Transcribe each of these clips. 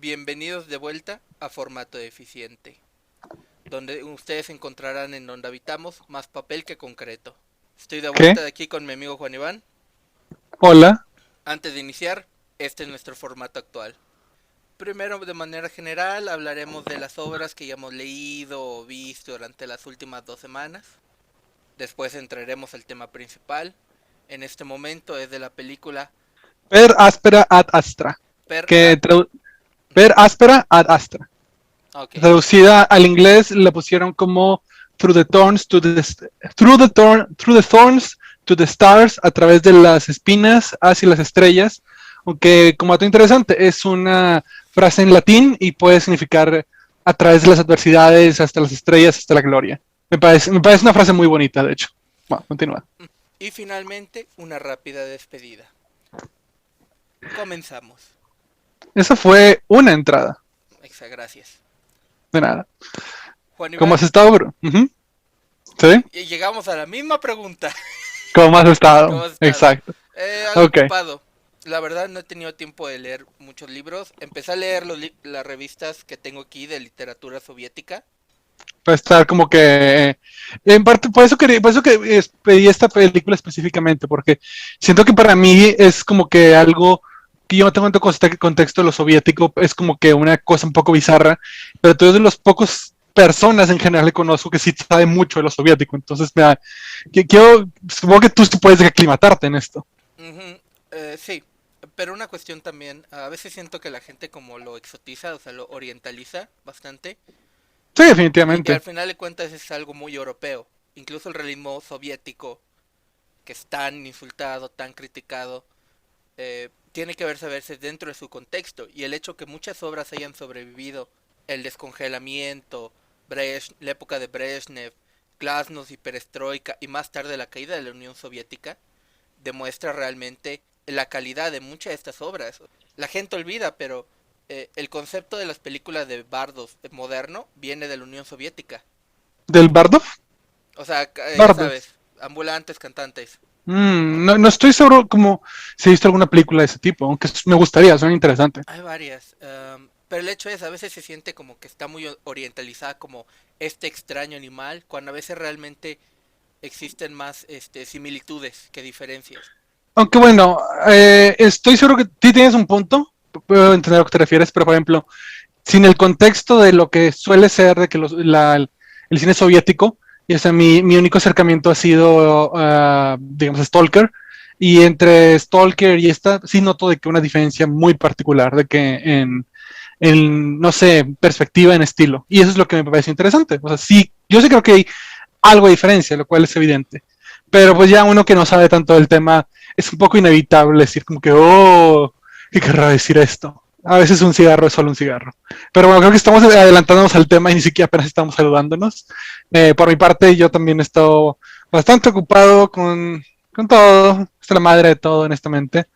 Bienvenidos de vuelta a Formato Eficiente, donde ustedes encontrarán en donde habitamos más papel que concreto. Estoy de ¿Qué? vuelta de aquí con mi amigo Juan Iván. Hola. Antes de iniciar, este es nuestro formato actual. Primero, de manera general, hablaremos de las obras que ya hemos leído o visto durante las últimas 2 semanas. Después entraremos al tema principal. En este momento es de la película Per áspera ad astra. Per Que Ad... per áspera ad astra. Ok. Traducida al inglés le pusieron como through the thorns to the through the thorns to the stars, a través de las espinas hacia las estrellas. Aunque como dato interesante es una frase en latín y puede significar a través de las adversidades hasta las estrellas hasta la gloria. Me parece una frase muy bonita, de hecho. Bueno, continúa. Y finalmente, una rápida despedida. Comenzamos. Esa fue una entrada. Gracias. De nada. Juan ¿Cómo has Iván, estado, bro? ¿Sí? y llegamos a la misma pregunta. ¿Cómo has ¿Cómo estado? has estado? Exacto. Algo Ok. ocupado. La verdad no he tenido tiempo de leer muchos libros. Empecé a leer las revistas que tengo aquí de literatura soviética. Para estar como que. En parte, por eso que pedí esta película específicamente, porque siento que para mí es como que algo que yo no tengo tanto contexto de lo soviético, es como que una cosa un poco bizarra, pero tú eres de los pocos personas en general que conozco que sí sabe mucho de lo soviético, entonces supongo que tú sí puedes aclimatarte en esto. Ujú, sí, pero una cuestión también, a veces siento que la gente como lo exotiza, o sea, lo orientaliza bastante, Sí, y al definitivamente. final de cuentas es algo muy europeo. Incluso el realismo soviético, que es tan insultado, tan criticado, tiene que verse dentro de su contexto. Y el hecho que muchas obras hayan sobrevivido, el descongelamiento, la época de Brezhnev, Glasnost y Perestroika, y más tarde la caída de la Unión Soviética, demuestra realmente la calidad de muchas de estas obras. La gente olvida, pero el concepto de las películas de bardos moderno viene de la Unión Soviética. ¿Del Bardov? O sea, ya Bardov. sabes, ambulantes, cantantes. No estoy seguro como si he visto alguna película de ese tipo, aunque me gustaría, suena interesante. Hay varias, pero el hecho es, a veces se siente como que está muy orientalizada como este extraño animal, cuando a veces realmente existen más similitudes que diferencias. Aunque bueno, estoy seguro que sí tienes un punto, puedo entender a lo que te refieres, pero por ejemplo, sin el contexto de lo que suele ser de que el cine soviético, y ese, mi único acercamiento ha sido, digamos, Stalker, y entre Stalker y esta, sí noto de que una diferencia muy particular, de que no sé, perspectiva, en estilo, y eso es lo que me parece interesante. O sea, sí, yo sí creo que hay algo de diferencia, lo cual es evidente. Pero pues ya uno que no sabe tanto del tema, es un poco inevitable decir como que, oh, ¿qué querrá decir esto? A veces un cigarro es solo un cigarro. Pero bueno, creo que estamos adelantándonos al tema y ni siquiera apenas estamos saludándonos. Por mi parte, yo también he estado bastante ocupado con todo, es la madre de todo, honestamente.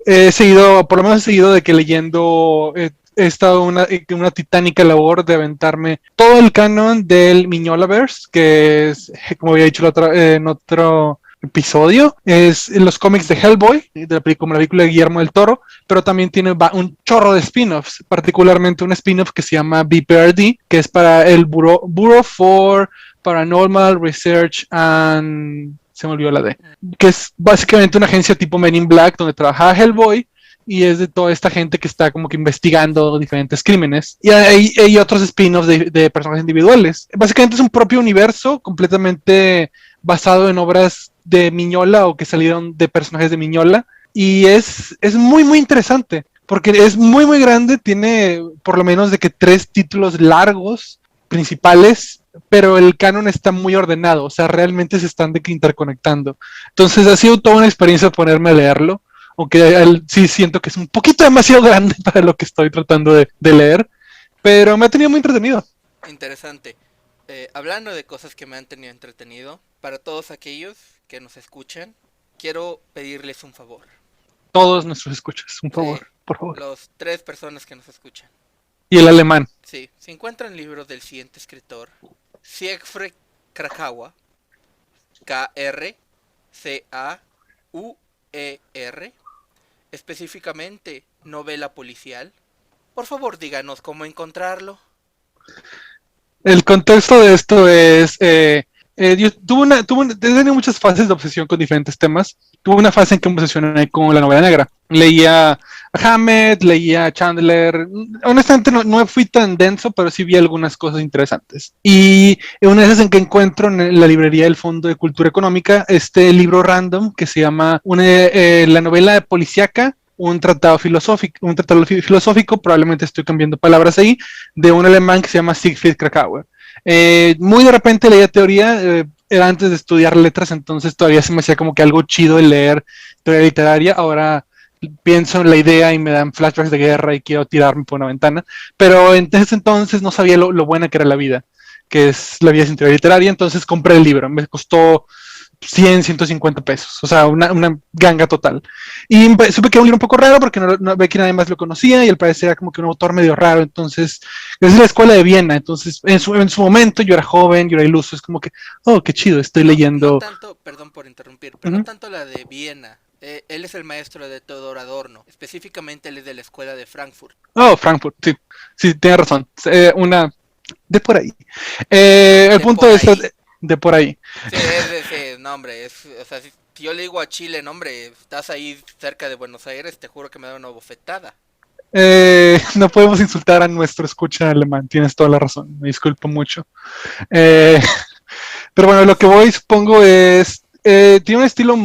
He seguido, por lo menos he seguido de que leyendo, he estado una titánica labor de aventarme todo el canon del Miñolaverse, que es, como había dicho en otro episodio, es los cómics de Hellboy, como la película de Guillermo del Toro, pero también tiene un chorro de spin-offs, particularmente un spin-off que se llama BPRD, que es para el Bureau for Paranormal Research and... Se me olvidó la D, que es básicamente una agencia tipo Men in Black donde trabaja Hellboy y es de toda esta gente que está como que investigando diferentes crímenes. Y hay otros spin-offs de personajes individuales. Básicamente es un propio universo completamente basado en obras de Miñola o que salieron de personajes de Miñola. Y es muy, muy interesante porque es muy, muy grande. Tiene por lo menos de que 3 títulos largos principales, pero el canon está muy ordenado, o sea, realmente se están de que interconectando. Entonces ha sido toda una experiencia ponerme a leerlo, aunque sí siento que es un poquito demasiado grande para lo que estoy tratando de leer, pero me ha tenido muy entretenido. Interesante. Hablando de cosas que me han tenido entretenido, para todos aquellos que nos escuchan, quiero pedirles un favor. Todos nuestros escuchas, un Sí, favor, por favor. los 3 personas que nos escuchan. Y el alemán. Sí, si encuentran libros del siguiente escritor, Siegfried Krakawa, Krcauer, específicamente novela policial, Por favor, díganos cómo encontrarlo. El contexto de esto es, yo he tenido muchas fases de obsesión con diferentes temas. Tuve una fase en que me obsesioné con la novela negra. Leía a Hammett, leía a Chandler. Honestamente no fui tan denso, pero sí vi algunas cosas interesantes. Y una de esas en que encuentro en la librería del Fondo de Cultura Económica este libro random que se llama la novela policíaca, un tratado filosófico, probablemente estoy cambiando palabras ahí, de un alemán que se llama Siegfried Kracauer. Muy de repente leía teoría, era antes de estudiar letras, entonces todavía se me hacía como que algo chido el leer teoría literaria. Ahora pienso en la idea y me dan flashbacks de guerra y quiero tirarme por una ventana, pero en ese entonces no sabía lo buena que era la vida, que es la vida sin teoría literaria, entonces compré el libro, me costó 100, 150 pesos, o sea, una ganga total. Y supe que era un libro un poco raro porque no ve que nadie más lo conocía y al parecer era como que un autor medio raro, entonces es de la escuela de Viena, entonces en su momento yo era joven, yo era iluso, es como que, oh, qué chido, estoy No leyendo. tanto, perdón por interrumpir, pero no Uh-huh. tanto la de Viena. Él es el maestro de Theodor Adorno. Específicamente él es de la escuela de Frankfurt. Oh, Frankfurt, sí, sí, tiene razón, una de por ahí. El De punto por es ahí. de por ahí. Sí, es de ese nombre. O sea, si yo le digo a Chile, nombre, estás ahí cerca de Buenos Aires, te juro que me da una bofetada. No podemos insultar a nuestro escucha alemán, tienes toda la razón, me disculpo mucho. Eh, pero bueno, lo que voy, supongo, es, tiene un estilo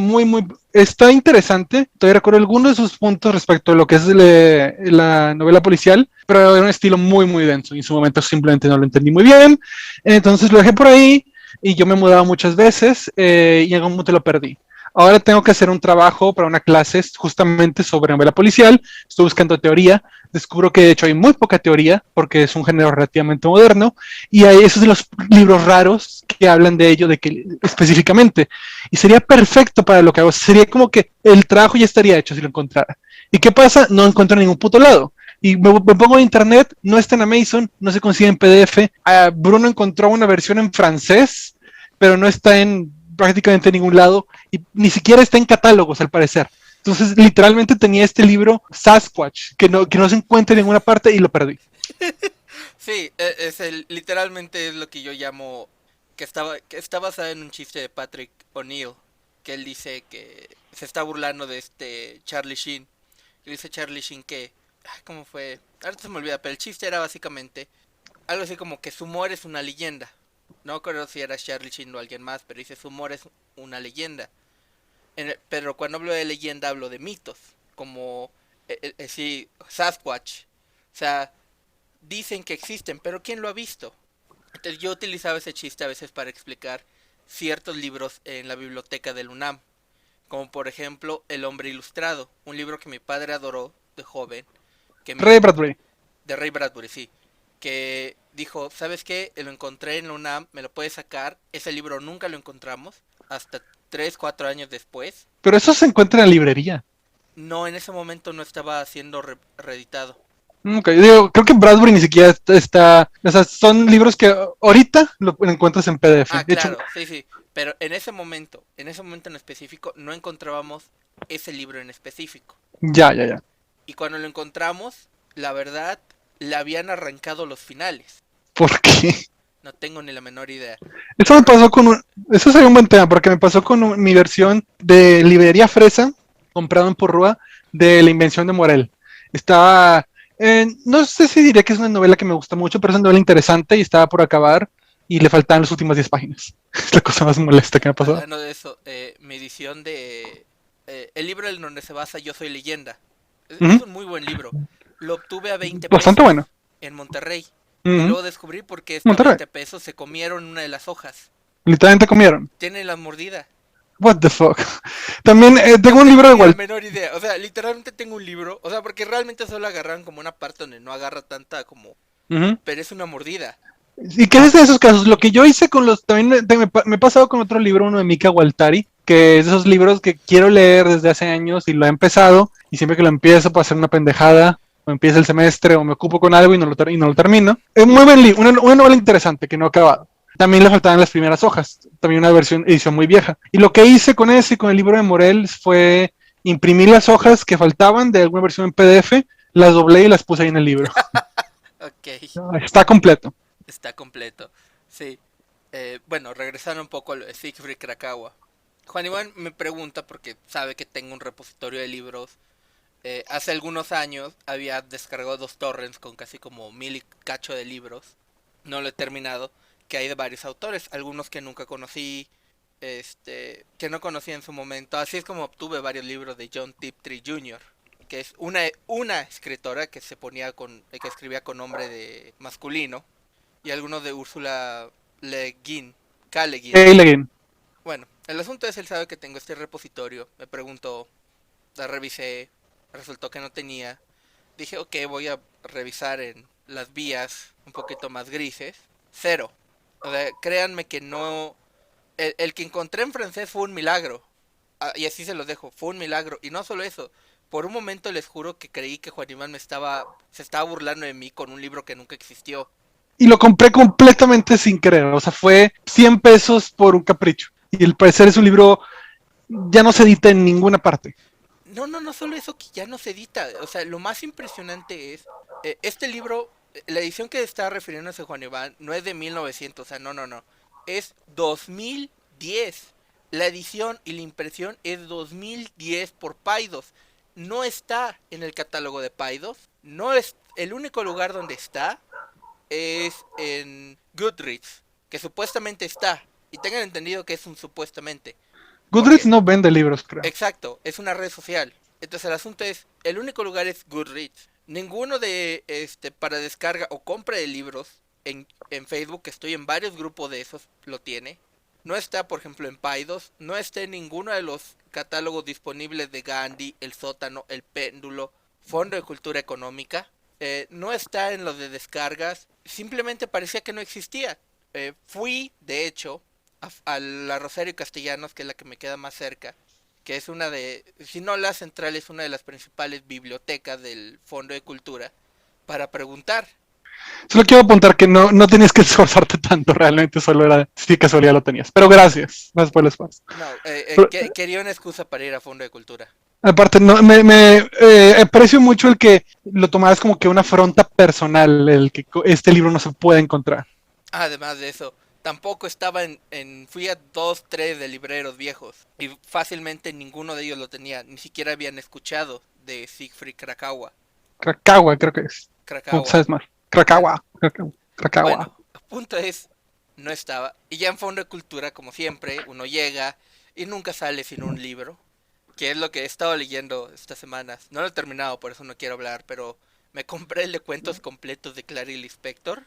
está interesante, todavía recuerdo algunos de sus puntos respecto a lo que es la novela policial, pero era un estilo muy denso, y en su momento simplemente no lo entendí muy bien, entonces lo dejé por ahí, y yo me mudaba muchas veces, y en algún momento lo perdí. Ahora tengo que hacer un trabajo para una clase justamente sobre novela policial. Estoy buscando teoría. Descubro que de hecho hay muy poca teoría porque es un género relativamente moderno. Y hay esos de los libros raros que hablan de ello de que, específicamente. Y sería perfecto para lo que hago. Sería como que el trabajo ya estaría hecho si lo encontrara. ¿Y qué pasa? No encuentro en ningún puto lado. Y me pongo en internet, no está en Amazon, no se consigue en PDF. Bruno encontró una versión en francés, pero no está en prácticamente en ningún lado y ni siquiera está en catálogos al parecer. Entonces, literalmente tenía este libro Sasquatch, que no se encuentra en ninguna parte y lo perdí. Sí, literalmente es lo que yo llamo que está basado en un chiste de Patrick O'Neill, que él dice que se está burlando de este Charlie Sheen. Y dice Charlie Sheen que, ¿cómo fue? Ahora se me olvida, pero el chiste era básicamente algo así como que su humor es una leyenda. No recuerdo si era Charlie Sheen o alguien más, pero dice su humor es una leyenda. Pero cuando hablo de leyenda hablo de mitos, como sí, Sasquatch. O sea, dicen que existen, pero ¿quién lo ha visto? Entonces yo utilizaba ese chiste a veces para explicar ciertos libros en la biblioteca del UNAM, como por ejemplo El hombre ilustrado, un libro que mi padre adoró de joven, que mi Ray Bradbury. de Ray Bradbury, sí, que dijo, ¿sabes qué? Lo encontré en la UNAM, me lo puedes sacar. Ese libro nunca lo encontramos, hasta 3 4 años después. Pero eso se encuentra en la librería. No, en ese momento no estaba siendo reeditado. Okay, digo, creo que Bradbury ni siquiera o sea, son libros que ahorita lo encuentras en PDF. Ah, De hecho, claro, sí, sí. Pero en ese momento en específico, no encontrábamos ese libro en específico. ya. Y cuando lo encontramos, la verdad, le habían arrancado los finales. ¿Por qué? No tengo ni la menor idea. Eso me Pero pasó eso sería un buen tema, porque me pasó con mi versión de Librería Fresa, comprado en Porrúa, de La Invención de Morel. Estaba, no sé si diría que es una novela que me gusta mucho, pero es una novela interesante y estaba por acabar y le faltaban las últimas 10 páginas. Es la cosa más molesta que me ha pasado. hablando de eso, mi edición de... el libro en donde se basa Yo Soy Leyenda. Es Ujú. un muy buen libro. Lo obtuve a 20 Bastante pesos bueno. en Monterrey. Y Ujú. luego descubrí por qué esto a Monterrey. 20 pesos se comieron una de las hojas. Literalmente comieron. Tiene la mordida. What the fuck. También No tengo un tengo libro de ni la Walt. menor idea. O sea, literalmente tengo un libro. O sea, porque realmente solo agarran como una parte donde no agarra tanta como... Ujú. Pero es una mordida. ¿Y qué es de esos casos? Lo que yo hice con los... También me he pasado con otro libro, uno de Mika Waltari, que es de esos libros que quiero leer desde hace años y lo he empezado, y siempre que lo empiezo para hacer una pendejada, o empieza el semestre, o me ocupo con algo y no lo termino. Es muy buen libro, una novela interesante que no he acabado. También le faltaban las primeras hojas, también una edición muy vieja. Y lo que hice con ese y con el libro de Morel fue imprimir las hojas que faltaban de alguna versión en PDF, las doblé y las puse ahí en el libro. Ok, Está completo. está completo. Sí. Bueno, regresando un poco a lo de Siegfried Krakawa. Juan Iván me pregunta porque sabe que tengo un repositorio de libros. Hace algunos años había descargado 2 torrents con casi como 1000 y cacho de libros. No lo he terminado. Que hay de varios autores. Algunos que nunca conocí. Que no conocí en su momento. Así es como obtuve varios libros de John Tiptree Jr., que es una escritora que se ponía que escribía con nombre de masculino, y algunos de Úrsula Le Guin, K. Le Guin. Again. Bueno, el asunto es, él sabe que tengo este repositorio, me preguntó, la revisé, resultó que no tenía, dije ok, voy a revisar en las vías un poquito más grises, cero, o sea, créanme que no, el que encontré en francés fue un milagro. Y así se los dejo, fue un milagro. Y no solo eso, por un momento les juro que creí que Juan Iván se estaba burlando de mí con un libro que nunca existió. Y lo compré completamente sin querer. O sea, fue 100 pesos por un capricho. Y al parecer es un libro, ya no se edita en ninguna parte. No, no, no solo eso, que ya no se edita. O sea, lo más impresionante es, este libro, la edición que está refiriéndose Juan Iván, no es de 1900, o sea, no, no, no. Es 2010. La edición y la impresión es 2010 por Paidos. No está en el catálogo de Paidos. No es el único lugar donde está es en Goodreads, que supuestamente está. Y tengan entendido que es un supuestamente. Goodreads Porque, no vende libros, creo. exacto, es una red social. Entonces el asunto es, el único lugar es Goodreads. Ninguno de para descarga o compra de libros en Facebook, que estoy en varios grupos de esos, lo tiene. No está, por ejemplo, en Paidos. No está en ninguno de los catálogos disponibles de Gandhi, El Sótano, El Péndulo, Fondo de Cultura Económica. No está en los de descargas. Simplemente parecía que no existía. Fui, de hecho, a la Rosario Castellanos, que es la que me queda más cerca, que es una de, si no la central, es una de las principales bibliotecas del Fondo de Cultura, para preguntar. Solo quiero apuntar que no tenías que esforzarte tanto, realmente solo era si casualidad lo tenías. Pero gracias por el esfuerzo. No, Pero, quería una excusa para ir a Fondo de Cultura. aparte, no, me aprecio mucho el que lo tomaras como que una afronta personal, el que este libro no se puede encontrar. Además de eso, tampoco estaba fui a 2, 3 de libreros viejos y fácilmente ninguno de ellos lo tenía, ni siquiera habían escuchado de Siegfried Krakawa. Krakawa, creo que es. ¿Cómo Krakawa. sabes más? Bueno, Krakawa. bueno, el punto es, no estaba. Y ya en Fondo de Cultura, como siempre, uno llega y nunca sale sin un libro, que es lo que he estado leyendo estas semanas. No lo he terminado, por eso no quiero hablar, pero me compré el de cuentos completos de Clarice Lispector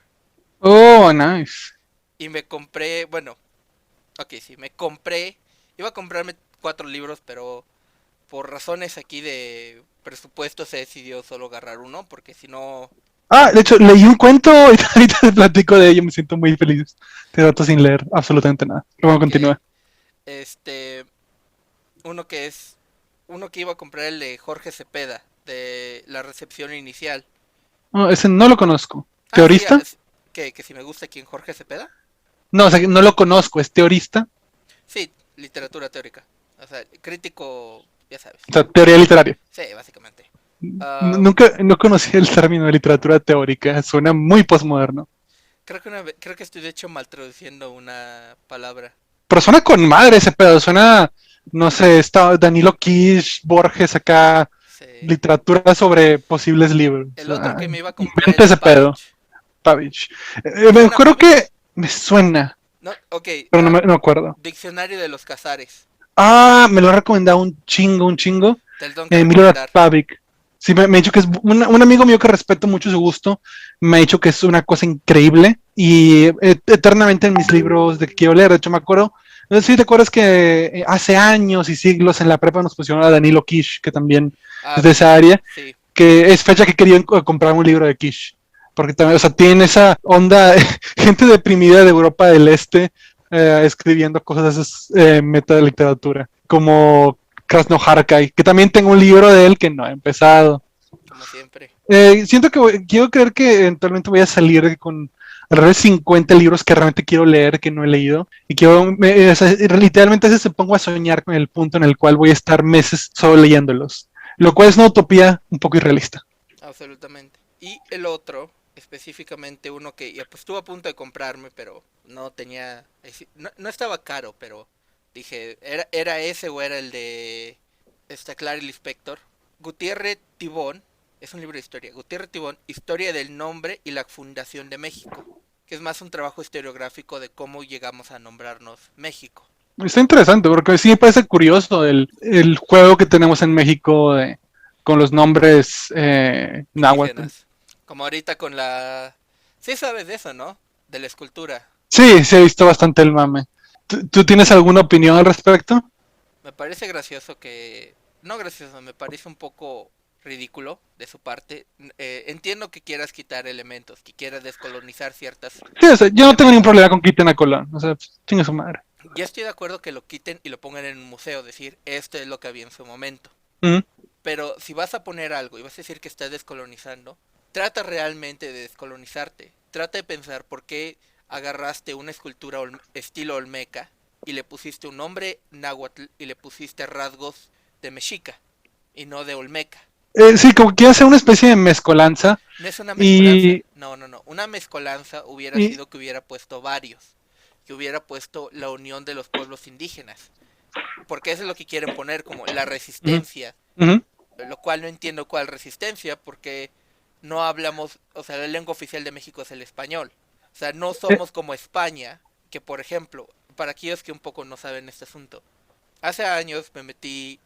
Oh, nice. y me compré, bueno, ok, sí, iba a comprarme 4 libros, pero por razones aquí de presupuesto se decidió solo agarrar uno, porque si no, Ah, de hecho, leí un cuento y ahorita te platico de ello, me siento muy feliz. Te rato sin leer absolutamente nada. Pero bueno, ok, continúa. este, uno que es, uno que iba a comprar el de Jorge Cepeda, de la recepción inicial. Oh, ese no lo conozco. Ah, sí, ¿Teorista? que si me gusta quién, Jorge Cepeda. No, o sea, no lo conozco, es teorista. Sí, literatura teórica. O sea, crítico, ya sabes. O sea, teoría literaria. Sí, básicamente. Ah, Nunca no conocí el término de literatura teórica, suena muy postmoderno. creo que estoy de hecho mal traduciendo una palabra. Pero suena con madre ese pedo, suena, no sé, está Danilo Kish, Borges acá, Sí. literatura sobre posibles libros. El otro que me iba a comprar Inventa era ese pedo, Pavich. Pavich. ¿Te Me suena acuerdo Pavich? que me suena, No, ok. pero no me acuerdo. Diccionario de los Casares. Ah, me lo ha recomendado un chingo. Te lo tengo que Milorad recomendar. Pavic. Sí, me ha dicho que es un amigo mío que respeto mucho su gusto. Me ha dicho que es una cosa increíble y eternamente en mis libros de que quiero leer. De hecho, me acuerdo. No sé si te acuerdas que hace años y siglos en la prepa nos pusieron a Danilo Kish, que también Ah, es de esa área, sí. que es fecha que quería comprar un libro de Kish. Porque también, o sea, tiene esa onda, gente deprimida de Europa del Este escribiendo cosas de esas meta de literatura. Como Krasnojarkai, que también tengo un libro de él que no he empezado. Como siempre. Siento que quiero creer que eventualmente voy a salir con alrededor de 50 libros que realmente quiero leer, que no he leído. Y quiero, o sea, literalmente a veces me pongo a soñar con el punto en el cual voy a estar meses solo leyéndolos. Lo cual es una utopía un poco irrealista. absolutamente. Y el otro, específicamente uno que ya pues estuve a punto de comprarme, pero no tenía, no, no estaba caro, pero dije, era ese o era el de Clarice Lispector. Gutiérrez Tibón, es un libro de historia. Gutiérrez Tibón, Historia del nombre y la fundación de México, que es más un trabajo historiográfico de cómo llegamos a nombrarnos México. Está interesante, porque sí me parece curioso el juego que tenemos en México con los nombres náhuatl. Indígenas. Como ahorita con la... Sí sabes de eso, ¿no? De la escultura. Sí, sí he visto bastante el mame. ¿Tú tienes alguna opinión al respecto? Me parece gracioso que... No gracioso, me parece un poco ridículo de su parte. Entiendo que quieras quitar elementos, que quieras descolonizar ciertos Sí, o sea, yo no tengo ningún elementos. problema con que quiten a Colón. O sea, pues, chinga su madre. Ya estoy de acuerdo que lo quiten y lo pongan en un museo, decir, esto es lo que había en su momento. Ujú, Pero si vas a poner algo y vas a decir que estás descolonizando, trata realmente de descolonizarte. Trata de pensar por qué agarraste una escultura estilo olmeca y le pusiste un nombre náhuatl y le pusiste rasgos de mexica y no de olmeca. sí, como que hace una especie de mezcolanza No es una mezcolanza, y, no, no, no. Una mezcolanza hubiera y sido que hubiera puesto varios, que hubiera puesto la unión de los pueblos indígenas, porque eso es lo que quieren poner como la ujú, resistencia, ujú, lo cual no entiendo cuál resistencia, porque no hablamos, o sea, la lengua oficial de México es el español. O sea, no eh, somos como España, que por ejemplo, para aquellos que un poco no saben este asunto, hace años me metí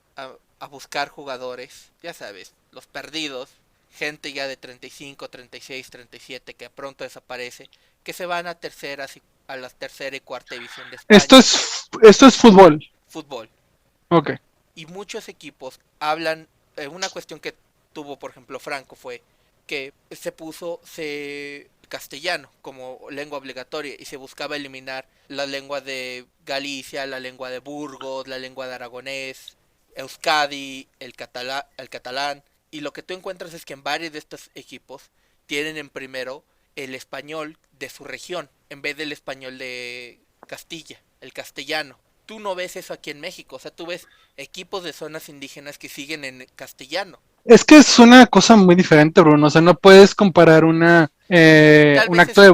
a buscar jugadores, ya sabes, los perdidos, gente ya de 35, 36, 37 que pronto desaparece, que se van a a la tercera y cuarta división de España, esto es fútbol. fútbol. Ok. Y muchos equipos hablan, una cuestión que tuvo por ejemplo Franco fue que se castellano como lengua obligatoria y se buscaba eliminar la lengua de Galicia, la lengua de Burgos, la lengua de Aragonés, Euskadi, el catalán, y lo que tú encuentras es que en varios de estos equipos tienen en primero el español de su región en vez del español de Castilla, el castellano. Tú no ves eso aquí en México, o sea, tú ves equipos de zonas indígenas que siguen en castellano. Es que es una cosa muy diferente, Bruno. O sea, no puedes comparar Tal un vez acto es,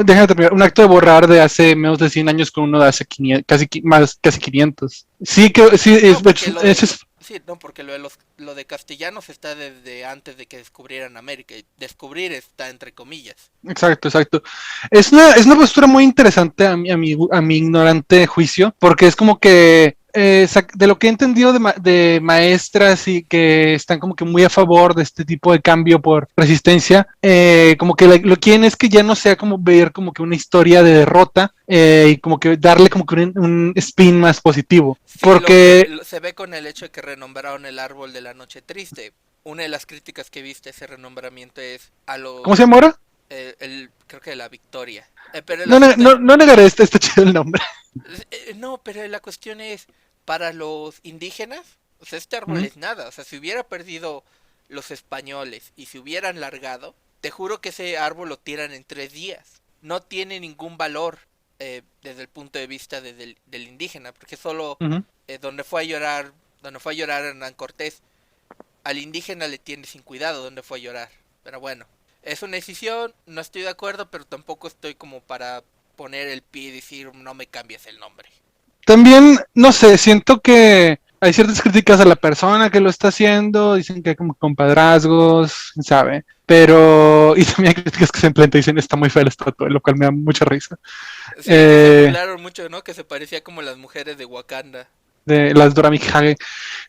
déjame terminar, un acto de borrar de hace menos de 100 años con uno de hace 500, casi 500. Sí, que sí, no, porque lo de, es sí, no, porque lo de castellanos está desde antes de que descubrieran América. Y descubrir está entre comillas. exacto, exacto. Es una postura muy interesante a mi ignorante juicio, porque es como que de lo que he entendido de maestras y que están como que muy a favor de este tipo de cambio por resistencia, como que lo quieren es que ya no sea como ver como que una historia de derrota y como que darle como que un spin más positivo. Sí, Porque, se ve con el hecho de que renombraron el árbol de la noche triste. Una de las críticas que viste a ese renombramiento es a ¿cómo se los, llama ahora? creo que la victoria. Pero el No, asunto es, no negaré este chido el nombre. no, pero la cuestión es, para los indígenas, o sea, este árbol Ujú, es nada. O sea, si hubiera perdido los españoles y se hubieran largado, te juro que ese árbol lo tiran en 3 días. No tiene ningún valor desde el punto de vista del indígena, porque solo ujú. donde fue a llorar Hernán Cortés, al indígena le tiene sin cuidado donde fue a llorar. Pero bueno, es una decisión, no estoy de acuerdo, pero tampoco estoy como para poner el pie y decir no me cambies el nombre. También, no sé, siento que hay ciertas críticas a la persona que lo está haciendo, dicen que hay como compadrazgos, quién sabe. Pero, y también hay críticas que simplemente dicen está muy fea la estatua, lo cual me da mucha risa. Sí, se Eh, burlaron mucho, ¿no? Que se parecía como las mujeres de Wakanda. de las Dora Milaje.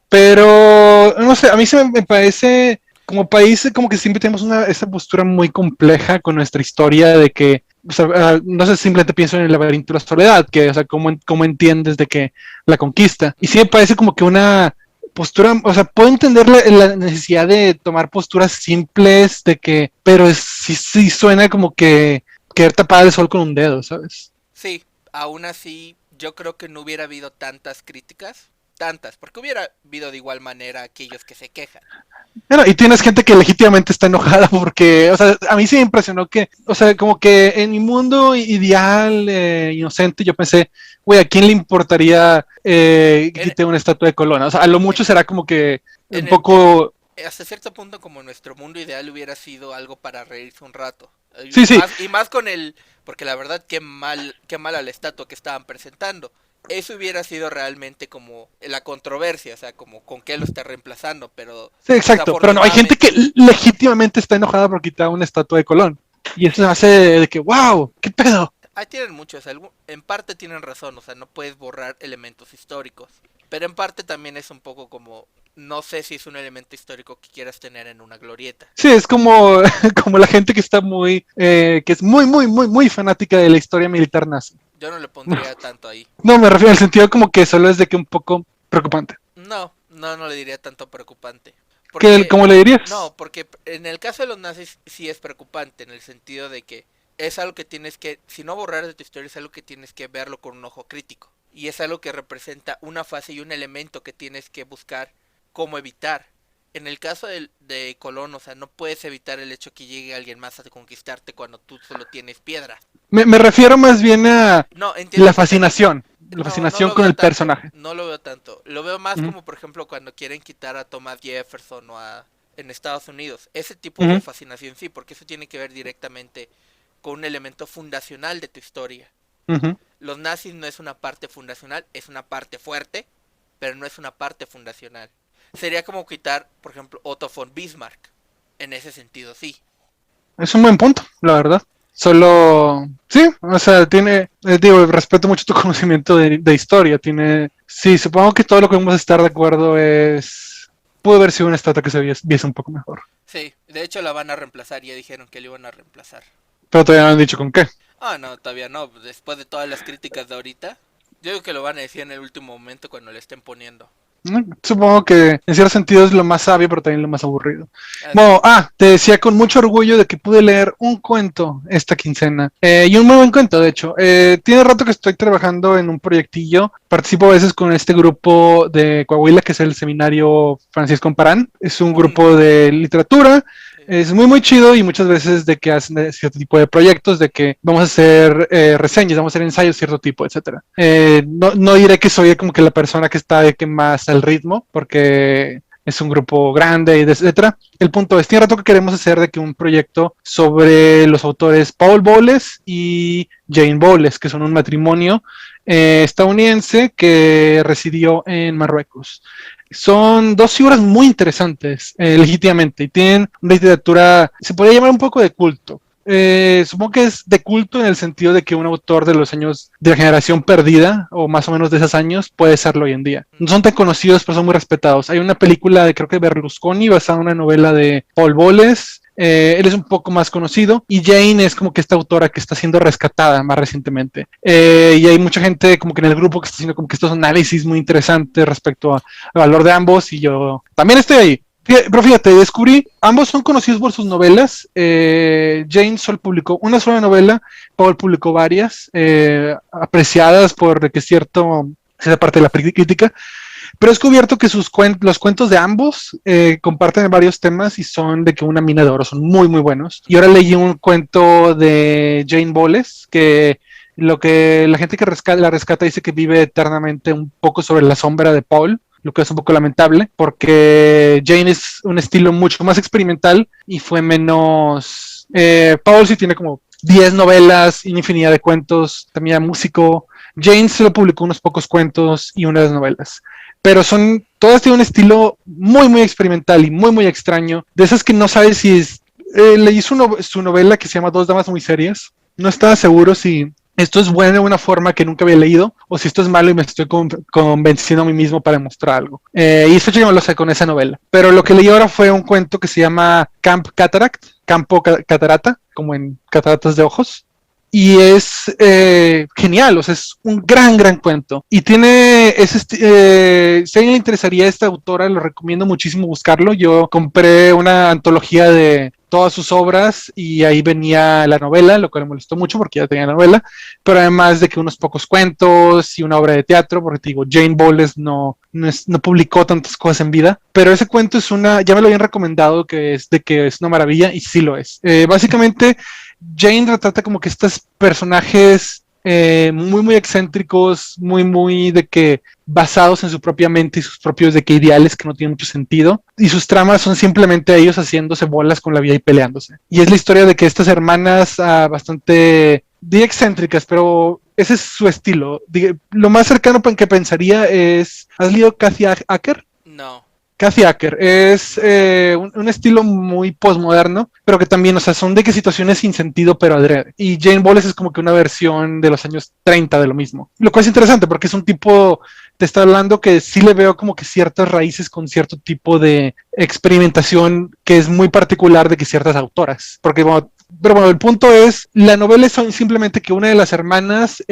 Pero, no sé, a mí se me parece, como país, como que siempre tenemos esa postura muy compleja con nuestra historia de que, o sea, no sé, simplemente pienso en el laberinto de la soledad, que, o sea, cómo entiendes de que la conquista. Y sí me Ujú. parece como que una postura, o sea, puedo entender la necesidad de tomar posturas simples, de que, pero sí, sí suena como que querer tapar el sol con un dedo, ¿sabes? Sí, aún así, yo creo que no hubiera habido tantas críticas. Tantas, porque hubiera habido de igual manera aquellos que se quejan. Bueno, y tienes gente que legítimamente está enojada porque, o sea, a mí sí me impresionó que, o sea, como que en mi mundo ideal, inocente, yo pensé, güey, ¿a quién le importaría que En, quite una estatua de Colón? O sea, a lo en, mucho será como que un en el, en, poco. hasta cierto punto como nuestro mundo ideal hubiera sido algo para reírse un rato. Sí, sí, Y más con el, porque la verdad qué mala la estatua que estaban presentando. Eso hubiera sido realmente como la controversia, o sea, como con qué lo está reemplazando, pero sí, exacto. Pero no, hay gente que desafortunadamente, legítimamente está enojada por quitar una estatua de Colón. Y eso hace de que, wow, ¿qué pedo? ahí tienen muchos, en parte tienen razón, o sea, no puedes borrar elementos históricos, pero en parte también es un poco como, no sé si es un elemento histórico que quieras tener en una glorieta. Sí, es como, como la gente que está que es muy fanática de la historia militar nazi. Yo no le pondría tanto ahí. No, me refiero al sentido como que solo es de que un poco preocupante. No le diría tanto preocupante. ¿Cómo le dirías? No, porque en el caso de los nazis sí es preocupante, en el sentido de que es algo que tienes que, si no borrar de tu historia, es algo que tienes que verlo con un ojo crítico. Y es algo que representa una fase y un elemento que tienes que buscar cómo evitar. En el caso de Colón, o sea, no puedes evitar el hecho que llegue alguien más a conquistarte cuando tú solo tienes piedra. Me refiero más bien a No, entiendo la el punto. fascinación. La No fascinación lo con veo el tanto, personaje. no lo veo tanto. Lo veo más Ujú, como por ejemplo cuando quieren quitar a Thomas Jefferson o a en Estados Unidos. Ese tipo de ujú, fascinación sí, porque eso tiene que ver directamente con un elemento fundacional de tu historia. ujú. Los nazis no es una parte fundacional, es una parte fuerte, pero no es una parte fundacional. Sería como quitar, por ejemplo, Otto von Bismarck. En ese sentido, sí. Es un buen punto, la verdad. Solo, sí, o sea, digo, respeto mucho tu conocimiento de historia. Sí, supongo que todo lo que vamos a estar de acuerdo pudo haber sido una estatua que se viese un poco mejor. Sí, de hecho la van a reemplazar, ya dijeron que la iban a reemplazar. Pero todavía no han dicho con qué. Ah, no, todavía no. Después de todas las críticas de ahorita, yo digo que lo van a decir en el último momento cuando le estén poniendo. Supongo que en cierto sentido es lo más sabio, pero también lo más aburrido. Así. Bueno, te decía con mucho orgullo de que pude leer un cuento esta quincena. Y un muy buen cuento, de hecho. Tiene rato que estoy trabajando en un proyectillo. Participo a veces con este grupo de Coahuila, que es el Seminario Francisco Amparán. Es un grupo de literatura. Sí. Es muy chido y muchas veces de que hacen cierto tipo de proyectos, de que vamos a hacer reseñas, vamos a hacer ensayos, cierto tipo, etcétera. No diré que soy como que la persona que está de que más al ritmo, porque es un grupo grande y etcétera. El punto es, tiene rato que queremos hacer de que un proyecto sobre los autores Paul Bowles y Jane Bowles, que son un matrimonio estadounidense que residió en Marruecos. Son dos figuras muy interesantes, legítimamente, y tienen una literatura, se podría llamar un poco de culto. Supongo que es de culto en el sentido de que un autor de los años de la generación perdida, o más o menos de esos años, puede serlo hoy en día. No son tan conocidos, pero son muy respetados. Hay una película de creo que Berlusconi basada en una novela de Paul Bowles. Él es un poco más conocido y Jane es como que esta autora que está siendo rescatada más recientemente. Y hay mucha gente como que en el grupo que está haciendo como que estos análisis muy interesantes respecto al valor de ambos y yo también estoy ahí. Pero fíjate, descubrí, ambos son conocidos por sus novelas. Jane solo publicó una sola novela, Paul publicó varias, apreciadas por de que cierta parte de la crítica, pero he descubierto que los cuentos de ambos comparten varios temas y son de que una mina de oro, son muy buenos. Y ahora leí un cuento de Jane Bowles, que lo que la gente que la rescata dice que vive eternamente un poco sobre la sombra de Paul, lo que es un poco lamentable, porque Jane es un estilo mucho más experimental y fue menos... Paul sí tiene como 10 novelas, infinidad de cuentos, también era músico. Jane solo publicó unos pocos cuentos y unas novelas. Pero todas tienen un estilo muy experimental y muy extraño. De esas que no sabes si es... leí su novela que se llama Dos damas muy serias. No estaba seguro si esto es bueno de una forma que nunca había leído o si esto es malo y me estoy convenciendo a mí mismo para mostrar algo. Y esto yo no lo sé con esa novela. Pero lo que leí ahora fue un cuento que se llama Camp Cataract, Campo Catarata, como en cataratas de ojos. Y es genial, o sea, es un gran cuento. Y si a alguien le interesaría a esta autora, lo recomiendo muchísimo buscarlo. Yo compré una antología de todas sus obras y ahí venía la novela, lo cual me molestó mucho porque ya tenía la novela, pero además de que unos pocos cuentos y una obra de teatro, porque te digo, Jane Bowles no publicó tantas cosas en vida, pero ese cuento ya me lo habían recomendado, que es una maravilla y sí lo es. Básicamente Jane retrata como que estos personajes muy, muy excéntricos, muy, muy de que basados en su propia mente y sus propios de que ideales que no tienen mucho sentido. Y sus tramas son simplemente ellos haciéndose bolas con la vida y peleándose. Y es la historia de que estas hermanas bastante excéntricas, pero ese es su estilo. Lo más cercano que pensaría es, ¿has leído Kathy Acker? No, Kathy Acker es no. un estilo muy postmoderno, pero que también, o sea, son de que situaciones sin sentido, pero adrede. Y Jane Bolles es como que una versión de los años 30 de lo mismo. Lo cual es interesante porque es un tipo, te está hablando que sí le veo como que ciertas raíces con cierto tipo de experimentación que es muy particular de que ciertas autoras. Porque, bueno, pero bueno, el punto es, la novela es simplemente que una de las hermanas,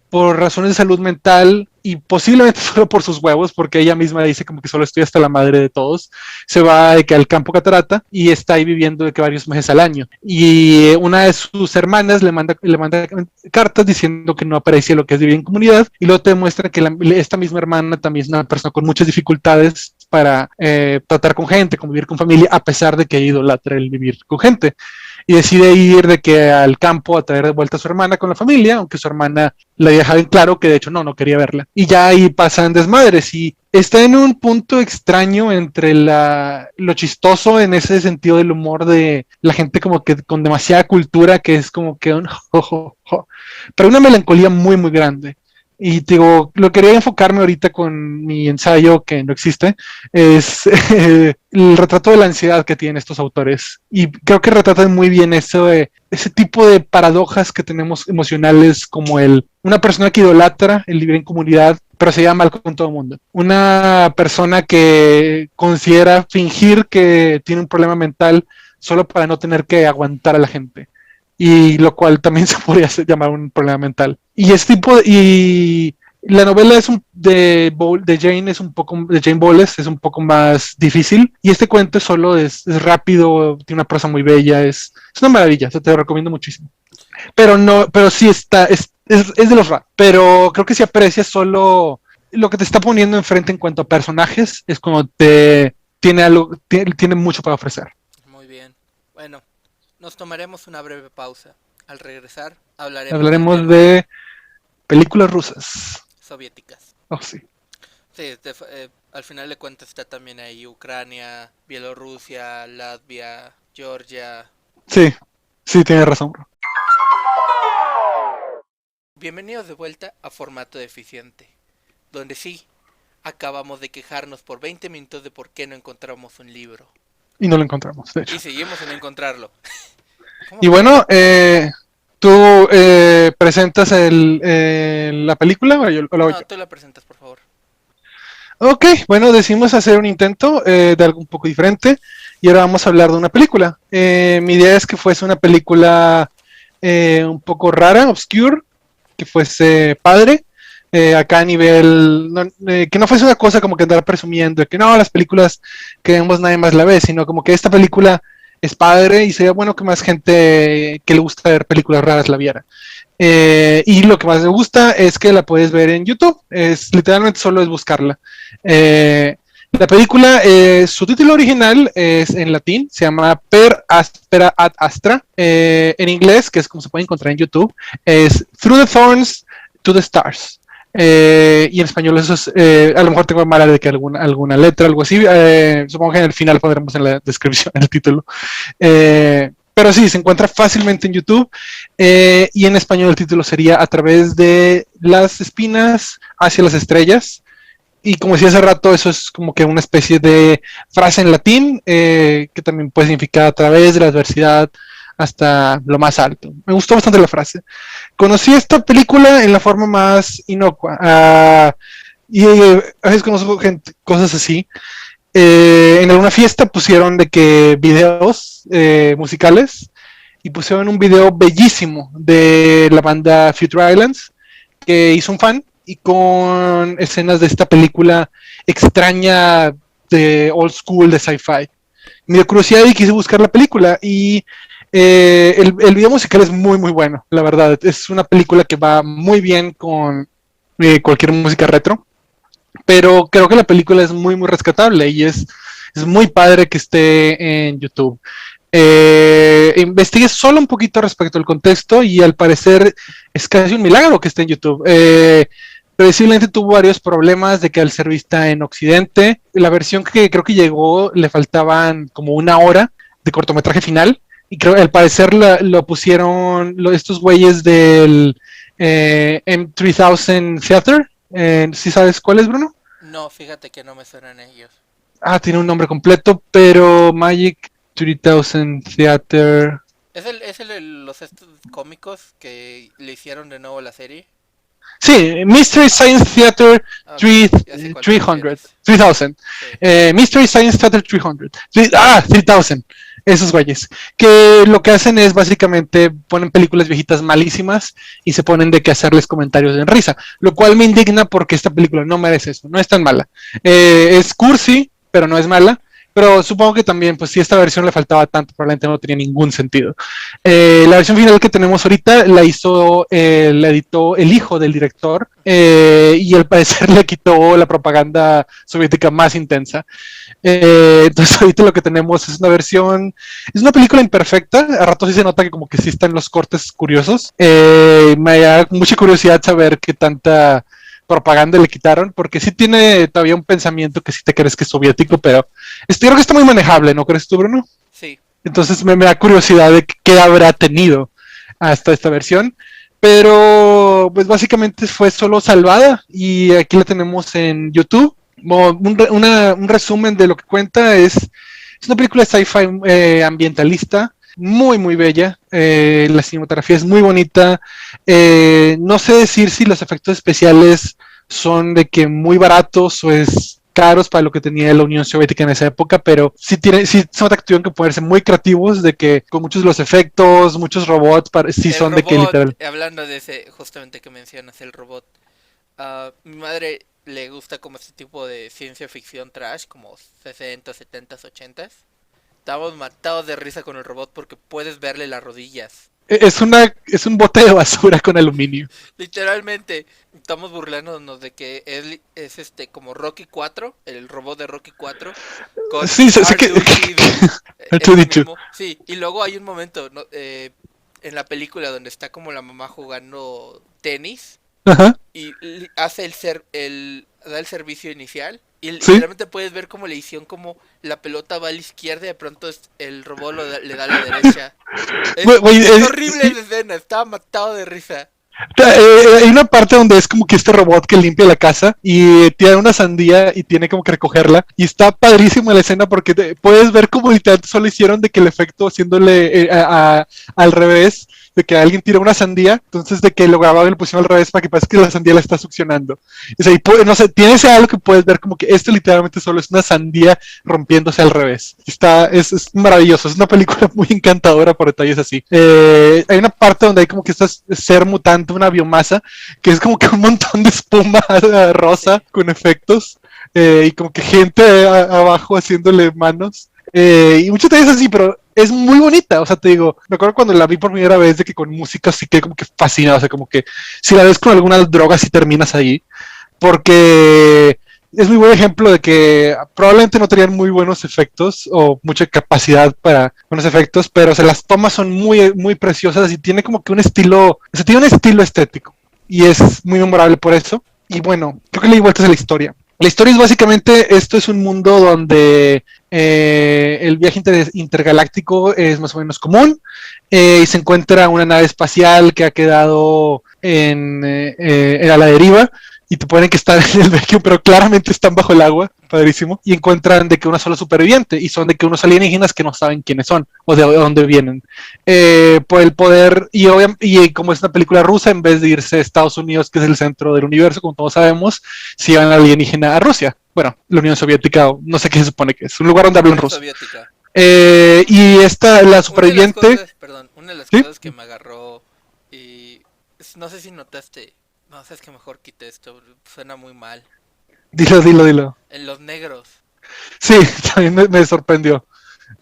por razones de salud mental y posiblemente solo por sus huevos, porque ella misma dice como que solo estoy hasta la madre de todos, se va de que al campo Catarata y está ahí viviendo de que varios meses al año. Y una de sus hermanas le manda cartas diciendo que no aprecia lo que es vivir en comunidad, y luego te demuestra que esta misma hermana también es una persona con muchas dificultades para tratar con gente, convivir con familia, a pesar de que idolatra el vivir con gente. Y decide ir de que al campo a traer de vuelta a su hermana con la familia, aunque su hermana le había dejado en claro que de hecho no quería verla. Y ya ahí pasan desmadres y está en un punto extraño entre lo chistoso en ese sentido del humor de la gente como que con demasiada cultura, que es como que un jo, pero una melancolía muy muy grande. Y digo, lo quería enfocarme ahorita con mi ensayo, que no existe, es el retrato de la ansiedad que tienen estos autores. Y creo que retratan muy bien ese tipo de paradojas que tenemos emocionales, como una persona que idolatra el vivir en comunidad, pero se lleva mal con todo el mundo. Una persona que considera fingir que tiene un problema mental solo para no tener que aguantar a la gente. Y lo cual también se podría llamar un problema mental. Y la novela de Jane es un poco, de Jane Bolles es un poco más difícil, y este cuento solo es rápido, tiene una prosa muy bella, es una maravilla, te lo recomiendo muchísimo. Pero no, pero sí es de los raros, pero creo que si aprecias solo lo que te está poniendo enfrente en cuanto a personajes, es como tiene mucho para ofrecer. Muy bien. Bueno, nos tomaremos una breve pausa. Al regresar, hablaremos del Hablaremos tema de películas rusas. soviéticas. Oh, sí. Sí, al final de cuentas está también ahí Ucrania, Bielorrusia, Latvia, Georgia. Sí, sí, tienes razón, bro. Bienvenidos de vuelta a Formato Deficiente, donde sí, acabamos de quejarnos por 20 minutos de por qué no encontramos un libro. Y no lo encontramos, de Y hecho. seguimos sin encontrarlo. ¿Cómo Y puede bueno, ser? tú presentas la película o la voy No, yo. tú la presentas, por favor. Ok, bueno, decidimos hacer un intento de algo un poco diferente y ahora vamos a hablar de una película. Mi idea es que fuese una película un poco rara, obscure, que fuese padre. Acá a nivel, que no fuese una cosa como que andar presumiendo de que no, las películas que vemos nadie más la ve, sino como que esta película es padre y sería bueno que más gente que le gusta ver películas raras la viera. Y lo que más me gusta es que la puedes ver en YouTube, literalmente solo es buscarla. La película, su título original es en latín, se llama Per Aspera ad Astra. En inglés, que es como se puede encontrar en YouTube, es Through the Thorns to the Stars. Y en español eso es, a lo mejor tengo mala de que alguna letra, algo así. Supongo que en el final pondremos en la descripción el título. Pero sí, se encuentra fácilmente en YouTube. Y en español el título sería A través de las espinas hacia las estrellas. Y como decía hace rato, eso es como que una especie de frase en latín que también puede significar a través de la adversidad hasta lo más alto. Me gustó bastante la frase. Conocí esta película en la forma más inocua. Y a veces conozco cosas así. En alguna fiesta pusieron de que videos musicales y pusieron un video bellísimo de la banda Future Islands que hizo un fan y con escenas de esta película extraña de old school de sci-fi. Me dio curiosidad y quise buscar la película y el video musical es muy muy bueno, la verdad. Es una película que va muy bien con cualquier música retro, pero creo que la película es muy muy rescatable y es muy padre que esté en YouTube. Investigué solo un poquito respecto al contexto y al parecer es casi un milagro que esté en YouTube. Previsiblemente tuvo varios problemas de que al ser vista en Occidente, la versión que creo que llegó le faltaban como una hora de cortometraje final y creo que al parecer lo pusieron estos güeyes del M3000 Theater. ¿Sí sabes cuál es, Bruno? No, fíjate que no me suenan ellos. Ah, tiene un nombre completo, pero Magic 3000 Theater. ¿Es el de los estos cómicos que le hicieron de nuevo la serie? Sí, Mystery Science Theater Ah, ok, 3, ya sé cuál te 300, refieres. 3000. Sí. Mystery Science Theater 300. 3000. Esos güeyes. Que lo que hacen es básicamente ponen películas viejitas malísimas y se ponen de que hacerles comentarios en risa. Lo cual me indigna porque esta película no merece eso. No es tan mala. Es cursi, pero no es mala. Pero supongo que también, pues si esta versión le faltaba tanto, probablemente no tenía ningún sentido. La versión final que tenemos ahorita la editó el hijo del director y al parecer le quitó la propaganda soviética más intensa. Entonces ahorita lo que tenemos es una versión, es una película imperfecta, a ratos sí se nota que como que sí están los cortes curiosos. Me da mucha curiosidad saber qué tanta propaganda le quitaron, porque sí tiene todavía un pensamiento que sí te crees que es soviético, pero creo que está muy manejable, ¿no crees tú, Bruno? Sí. Entonces me da curiosidad de qué habrá tenido hasta esta versión. Pero pues básicamente fue solo salvada y aquí la tenemos en YouTube. Un resumen de lo que cuenta es una película de sci-fi ambientalista, muy muy bella. La cinematografía es muy bonita. No sé decir si los efectos especiales son de que muy baratos o es caros para lo que tenía la Unión Soviética en esa época, pero sí son de que tuvieron que ponerse muy creativos, de que con muchos de los efectos, muchos robots, sí El son de que robot, literal. hablando de ese, justamente que mencionas, el robot. Mi madre le gusta como este tipo de ciencia ficción trash, como 60, 70, 80. Estábamos matados de risa con el robot porque puedes verle las rodillas. Es un bote de basura con aluminio. Literalmente, estamos burlándonos de que es como Rocky 4, el robot de Rocky 4, con Sí, sé que R2D2. tú Ese dicho. mismo. Sí, y luego hay un momento, ¿no? En la película donde está como la mamá jugando tenis Ajá, y hace da el servicio inicial y sí. literalmente puedes ver como la edición como la pelota va a la izquierda y de pronto el robot le da a la derecha. Es, Güey, es horrible esa escena, estaba matado de risa. hay una parte donde es como que este robot que limpia la casa y tiene una sandía y tiene como que recogerla y está padrísimo la escena porque puedes ver como literalmente solo hicieron de que el efecto haciéndole al revés, de que alguien tira una sandía, entonces de que lo grababan y lo pusieron al revés para que parezca que la sandía la está succionando. O sea, no sé, tienes algo que puedes ver como que esto literalmente solo es una sandía rompiéndose al revés. Es maravilloso, es una película muy encantadora por detalles así. Hay una parte donde hay como que este ser mutante, una biomasa, que es como que un montón de espuma rosa Sí. con efectos y como que gente abajo haciéndole manos. Y muchas veces así, pero es muy bonita, o sea, te digo, me acuerdo cuando la vi por primera vez de que con música sí que como que fascinada, o sea, como que si la ves con alguna droga sí terminas ahí, porque es muy buen ejemplo de que probablemente no tenían muy buenos efectos o mucha capacidad para buenos efectos, pero o sea, las tomas son muy, muy preciosas y tiene como que un estilo, o sea, tiene un estilo estético y es muy memorable por eso. Y bueno, creo que le di vueltas a la historia. La historia es básicamente, esto es un mundo donde el viaje intergaláctico es más o menos común y se encuentra una nave espacial que ha quedado a la deriva y te ponen que estar en el vehículo, pero claramente están bajo el agua, padrísimo, y encuentran de que una sola superviviente y son de que unos alienígenas que no saben quiénes son o de dónde vienen. Por el poder, y como es una película rusa, en vez de irse a Estados Unidos, que es el centro del universo, como todos sabemos, se llevan al alienígena a Rusia. Bueno, la Unión Soviética, no sé qué se supone que es, un lugar donde hablan Unión ruso. Soviética. Y la Una de las superviviente, cosas, perdón, una de las ¿sí? cosas que me agarró y no sé si notaste, no sé, es que mejor quite esto, suena muy mal. Dilo. En los negros. Sí, también me sorprendió.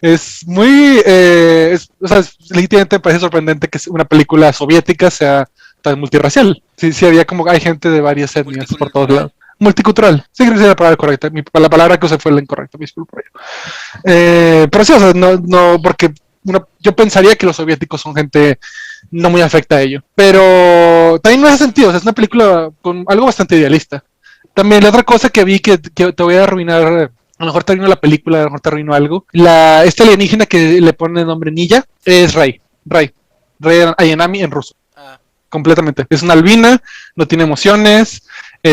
Es muy, o sea, legítimamente me parece sorprendente que una película soviética sea tan multirracial. Sí, sí, había como, hay gente de varias etnias por todos lados. Multicultural. Multicultural, sí, creo que es la palabra correcta. La palabra que usé fue la incorrecta, me disculpo por ello. Pero sí, o sea, no, porque yo pensaría que los soviéticos son gente no muy afecta a ello. Pero también no hace sentido, o sea, es una película con algo bastante idealista. También la otra cosa que vi que te voy a arruinar, a lo mejor te arruino la película, a lo mejor te arruino algo. Esta alienígena que le pone el nombre Nilla es Rey Ayanami en ruso, Ah, completamente. Es una albina, no tiene emociones,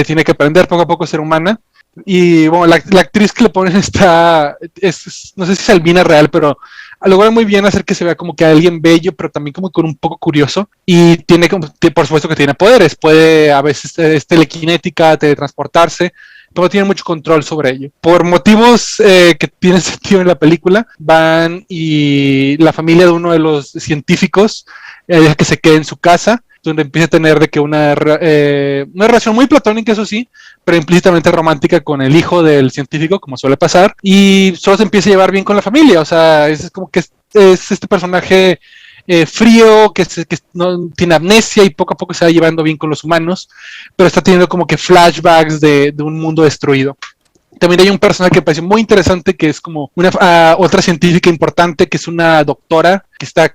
tiene que aprender poco a poco a ser humana. Y bueno, la actriz que le ponen no sé si es albina real, pero logra muy bien hacer que se vea como que alguien bello, pero también como con un poco curioso. Y tiene, por supuesto que tiene poderes, puede a veces es telequinética, teletransportarse, pero tiene mucho control sobre ello. Por motivos que tienen sentido en la película, van y la familia de uno de los científicos deja que se quede en su casa, donde empieza a tener de que una relación muy platónica, eso sí, pero implícitamente romántica con el hijo del científico, como suele pasar, y solo se empieza a llevar bien con la familia, o sea, es como que es este personaje frío, que no, tiene amnesia y poco a poco se va llevando bien con los humanos, pero está teniendo como que flashbacks de un mundo destruido. También hay un personaje que me pareció muy interesante, que es como otra científica importante, que es una doctora,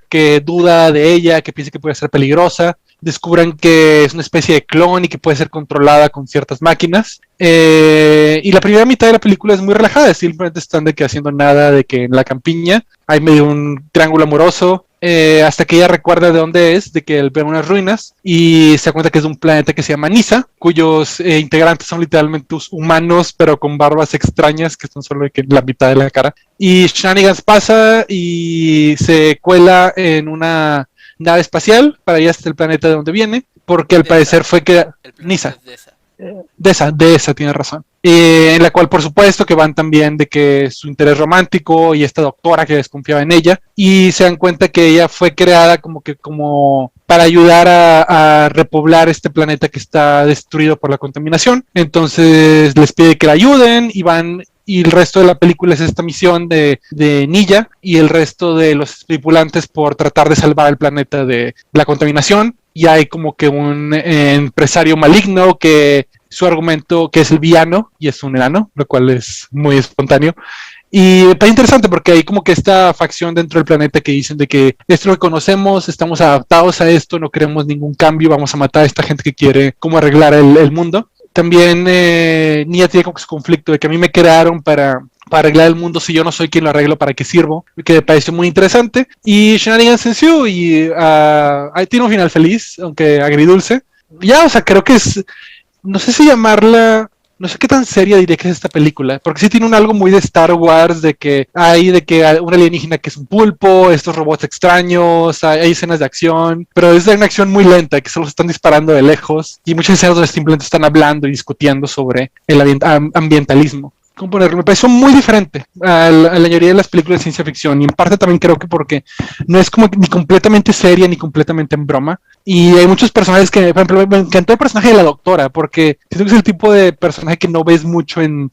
que duda de ella, que piensa que puede ser peligrosa. Descubran que es una especie de clon y que puede ser controlada con ciertas máquinas. Y la primera mitad de la película es muy relajada, simplemente están de que haciendo nada, de que en la campiña hay medio un triángulo amoroso, hasta que ella recuerda de dónde es, de que él ve unas ruinas y se da cuenta que es de un planeta que se llama Nisa, cuyos integrantes son literalmente humanos, pero con barbas extrañas que están solo en la mitad de la cara. Y Shenanigans pasa y se cuela en una nave espacial para ir hasta el planeta de donde viene, porque al parecer fue que el planeta Nisa, es de esa. de esa tiene razón. En la cual, por supuesto, que van también de que su interés romántico y esta doctora que desconfiaba en ella, y se dan cuenta que ella fue creada como para ayudar a repoblar este planeta que está destruido por la contaminación. Entonces les pide que la ayuden y van y el resto de la película es esta misión de Nilla y el resto de los tripulantes por tratar de salvar el planeta de la contaminación. Y hay como que un empresario maligno que su argumento que es el villano y es un enano, lo cual es muy espontáneo. Y está interesante porque hay como que esta facción dentro del planeta que dicen de que esto es lo que conocemos, estamos adaptados a esto, no queremos ningún cambio, vamos a matar a esta gente que quiere como arreglar el mundo. También Nia tiene como que su conflicto de que a mí me crearon para arreglar el mundo si yo no soy quien lo arreglo, ¿para qué sirvo? Que me pareció muy interesante. Y Shenanigans ensued y tiene un final feliz, aunque agridulce. Ya, o sea, creo que no sé si llamarla, no sé qué tan seria diría que es esta película, porque sí tiene algo muy de Star Wars, de que un alienígena que es un pulpo, estos robots extraños, hay escenas de acción, pero es de una acción muy lenta, que solo se están disparando de lejos, y muchas escenas donde simplemente están hablando y discutiendo sobre el ambientalismo. ¿Cómo ponerlo? Me pareció muy diferente a la mayoría de las películas de ciencia ficción, y en parte también creo que porque no es como ni completamente seria ni completamente en broma, y hay muchos personajes que, por ejemplo, me encantó el personaje de la doctora, porque siento que es el tipo de personaje que no ves mucho en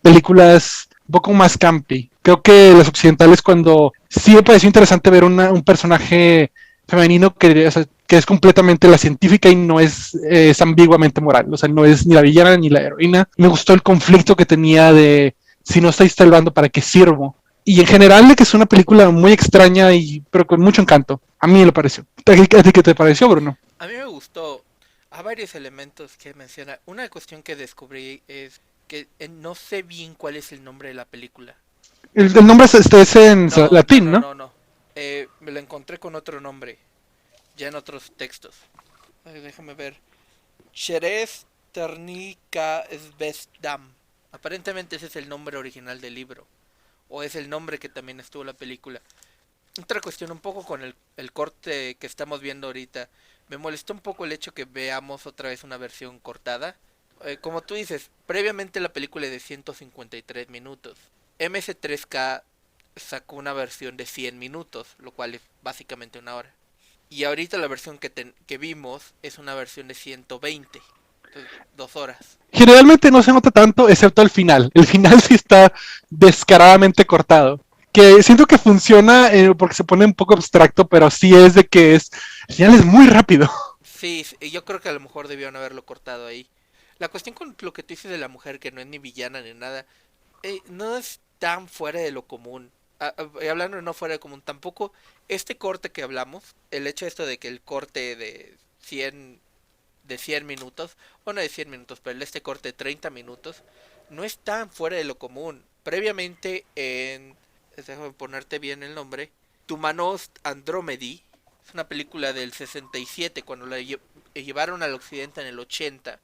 películas un poco más campi. Creo que los occidentales cuando sí me pareció interesante ver un personaje femenino o sea, que es completamente la científica y no es ambiguamente moral, o sea, no es ni la villana ni la heroína. Me gustó el conflicto que tenía de si no estáis salvando, ¿para qué sirvo? Y en general de que es una película muy extraña pero con mucho encanto. A mí me lo pareció. ¿A ti qué te pareció, Bruno? A mí me gustó a varios elementos que menciona. Una cuestión que descubrí es que no sé bien cuál es el nombre de la película. El nombre es en No, no, latín, no, ¿no? no, no. Me lo encontré con otro nombre, ya en otros textos. Ay, déjame ver. Sherez Ternica Svesdam. Aparentemente ese es el nombre original del libro. O es el nombre que también estuvo en la película. Otra cuestión un poco con el corte que estamos viendo ahorita. Me molestó un poco el hecho que veamos otra vez una versión cortada. Como tú dices, previamente la película es de 153 minutos. MS3K sacó una versión de 100 minutos, lo cual es básicamente una hora. Y ahorita la versión que vimos es una versión de 120. Entonces, 2 horas. Generalmente no se nota tanto, excepto el final. El final sí está descaradamente cortado. Que siento que funciona porque se pone un poco abstracto, pero sí es de que el final es muy rápido. Sí, yo creo que a lo mejor debieron haberlo cortado ahí. La cuestión con lo que tú dices de la mujer, que no es ni villana ni nada, no es tan fuera de lo común. hablando de no fuera de común, tampoco este corte que hablamos, el hecho esto de que el corte de 100 minutos, o no de 100 minutos, pero este corte de 30 minutos, no es tan fuera de lo común. Previamente déjame ponerte bien el nombre, Tumanost Andromedy, es una película del 67, cuando llevaron al occidente en el 80,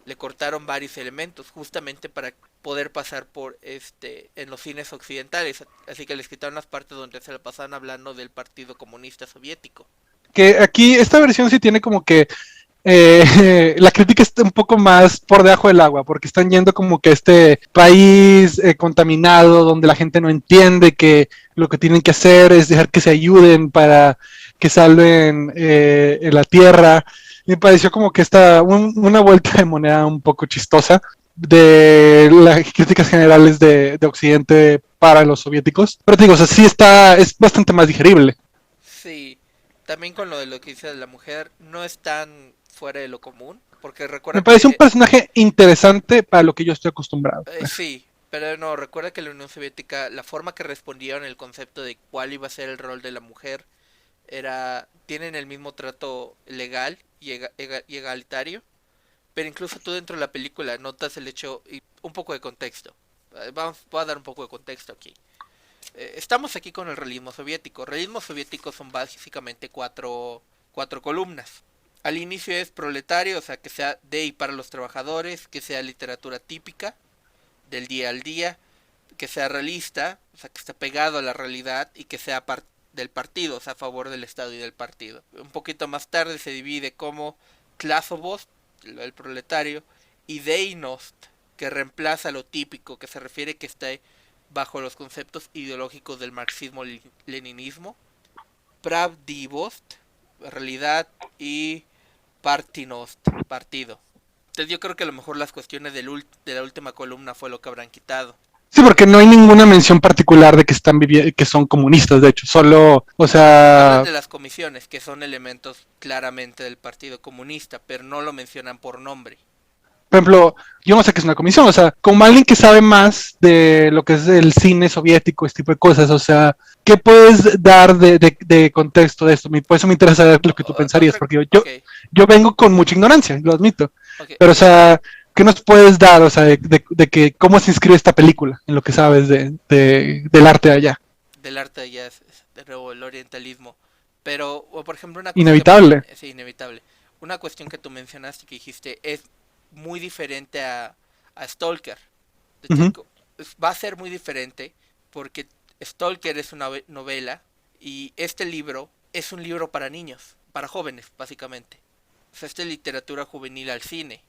le cortaron varios elementos justamente para poder pasar por en los cines occidentales, así que les quitaron las partes donde se la pasaban hablando del Partido Comunista Soviético. Que aquí esta versión sí tiene como que la crítica está un poco más por debajo del agua, porque están yendo como que a este país contaminado, donde la gente no entiende que lo que tienen que hacer es dejar que se ayuden para que salven la tierra. Me pareció como que una vuelta de moneda un poco chistosa de las críticas generales de Occidente para los soviéticos. Pero te digo, o sea, sí es bastante más digerible. Sí, también con lo que dice de la mujer, no es tan fuera de lo común, porque recuerda Me parece un que personaje interesante para lo que yo estoy acostumbrado. Pues. sí, pero no, recuerda que la Unión Soviética, la forma que respondieron el concepto de cuál iba a ser el rol de la mujer tienen el mismo trato legal y egalitario, pero incluso tú dentro de la película notas el hecho y un poco de contexto. Voy a dar un poco de contexto aquí. Estamos aquí con el realismo soviético. Realismo soviético son básicamente cuatro columnas. Al inicio es proletario, o sea, que sea de y para los trabajadores, que sea literatura típica, del día al día, que sea realista, o sea, que esté pegado a la realidad y que sea del partido, o sea, a favor del Estado y del partido. Un poquito más tarde se divide como Klasovost, el proletario, y Deinost, que reemplaza lo típico, que se refiere que está bajo los conceptos ideológicos del marxismo-leninismo, Pravdivost, realidad, y Partinost, partido. Entonces yo creo que a lo mejor las cuestiones de la última columna fue lo que habrán quitado. Sí, porque no hay ninguna mención particular de que están que son comunistas, de hecho, solo, o Hablan sea, de las comisiones, que son elementos claramente del Partido Comunista, pero no lo mencionan por nombre. por ejemplo, yo no sé qué es una comisión, o sea, como alguien que sabe más de lo que es el cine soviético, este tipo de cosas, o sea, ¿qué puedes dar de contexto de esto? Por eso me interesa saber lo que tú pensarías, Otra, porque ok, yo vengo con mucha ignorancia, lo admito, ok, pero, o sea, ¿qué nos puedes dar, o sea, de que cómo se inscribe esta película en lo que sabes del arte de allá? del arte ya es de nuevo el orientalismo. Pero, o por ejemplo, una cosa que Inevitable. es inevitable. Una cuestión que tú mencionaste que dijiste es muy diferente a Stalker. De Uh hecho, -huh. va a ser muy diferente porque Stalker es una novela y este libro es un libro para niños, para jóvenes, básicamente. O sea, esta es literatura juvenil al cine.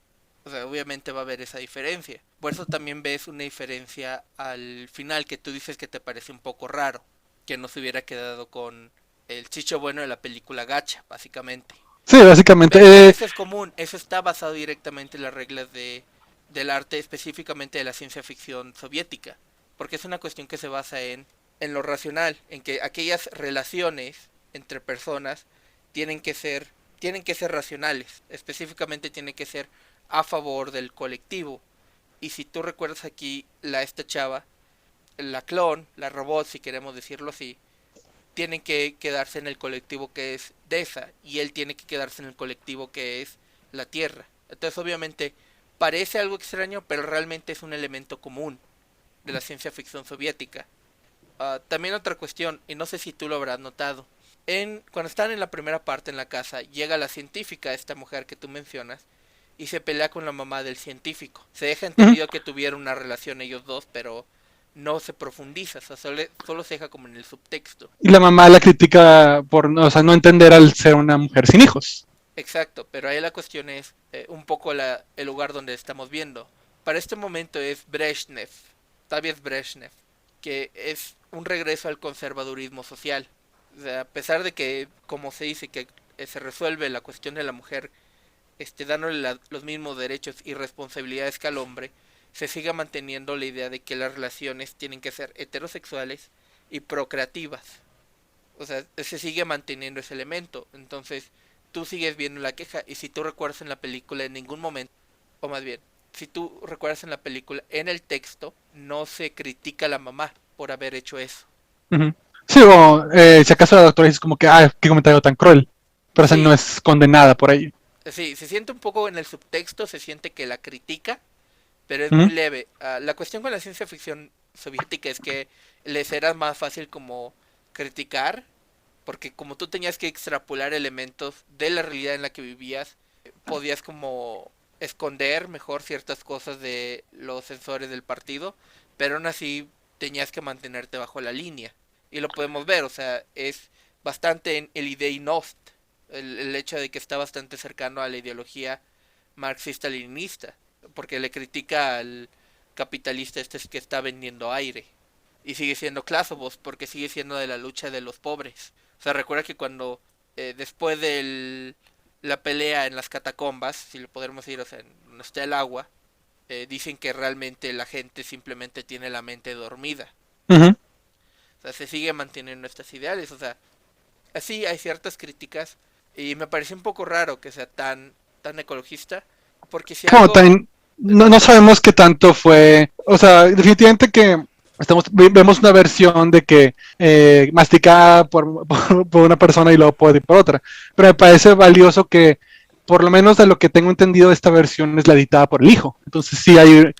O sea, obviamente va a haber esa diferencia. Por eso también ves una diferencia al final que tú dices que te parece un poco raro. Que no se hubiera quedado con el chicho bueno de la película Gacha, básicamente. Sí, básicamente. Pero eso es común, eso está basado directamente en las reglas del arte, específicamente de la ciencia ficción soviética. Porque es una cuestión que se basa en lo racional, en que aquellas relaciones entre personas tienen que ser, tienen que ser racionales, específicamente tienen que ser a favor del colectivo. Y si tú recuerdas aquí esta chava, la clon, la robot, si queremos decirlo así, tienen que quedarse en el colectivo que es DESA y él tiene que quedarse en el colectivo que es la Tierra. Entonces obviamente parece algo extraño, pero realmente es un elemento común de la ciencia ficción soviética. También otra cuestión, y no sé si tú lo habrás notado, cuando están en la primera parte en la casa, llega la científica, esta mujer que tú mencionas, y se pelea con la mamá del científico. Se deja Uh -huh. entendido que tuvieron una relación ellos dos, pero no se profundiza, o sea, solo se deja como en el subtexto. Y la mamá la critica por, o sea, no entender al ser una mujer sin hijos. Exacto, pero ahí la cuestión es un poco el lugar donde estamos viendo. Para este momento es Brezhnev, Tavies Brezhnev, que es un regreso al conservadurismo social. O sea, a pesar de que, como se dice, que se resuelve la cuestión de la mujer, dándole los mismos derechos y responsabilidades que al hombre, se sigue manteniendo la idea de que las relaciones tienen que ser heterosexuales y procreativas. O sea, se sigue manteniendo ese elemento. Entonces, tú sigues viendo la queja y si tú recuerdas en la película en ningún momento, o más bien, si tú recuerdas en la película, en el texto no se critica a la mamá por haber hecho eso. Ujú. Sí, o si acaso la doctora dice como que, qué comentario tan cruel, pero esa no Sí, es condenada por ello. sí, se siente un poco en el subtexto, se siente que la critica, pero es muy Ujú. leve. La cuestión con la ciencia ficción soviética es que les era más fácil como criticar, porque como tú tenías que extrapolar elementos de la realidad en la que vivías, podías como esconder mejor ciertas cosas de los sensores del partido, pero aún así tenías que mantenerte bajo la línea. Y lo podemos ver, o sea, es bastante en el Ideinost, el hecho de que está bastante cercano a la ideología marxista-leninista, porque le critica al capitalista este que está vendiendo aire. Y sigue siendo Clásovos, porque sigue siendo de la lucha de los pobres. O sea, recuerda que cuando después de la pelea en las catacombas, si lo podemos decir, o sea, donde está el agua, dicen que realmente la gente simplemente tiene la mente dormida. Ujú. O sea, se sigue manteniendo estas ideales. O sea, así hay ciertas críticas. Y me parece un poco raro que sea tan ecologista. Porque si Como algo... también no Perdón. sabemos qué tanto fue, o sea, definitivamente que vemos una versión de que masticada por una persona y luego por otra, pero me parece valioso que por lo menos de lo que tengo entendido esta versión es la editada por el hijo, entonces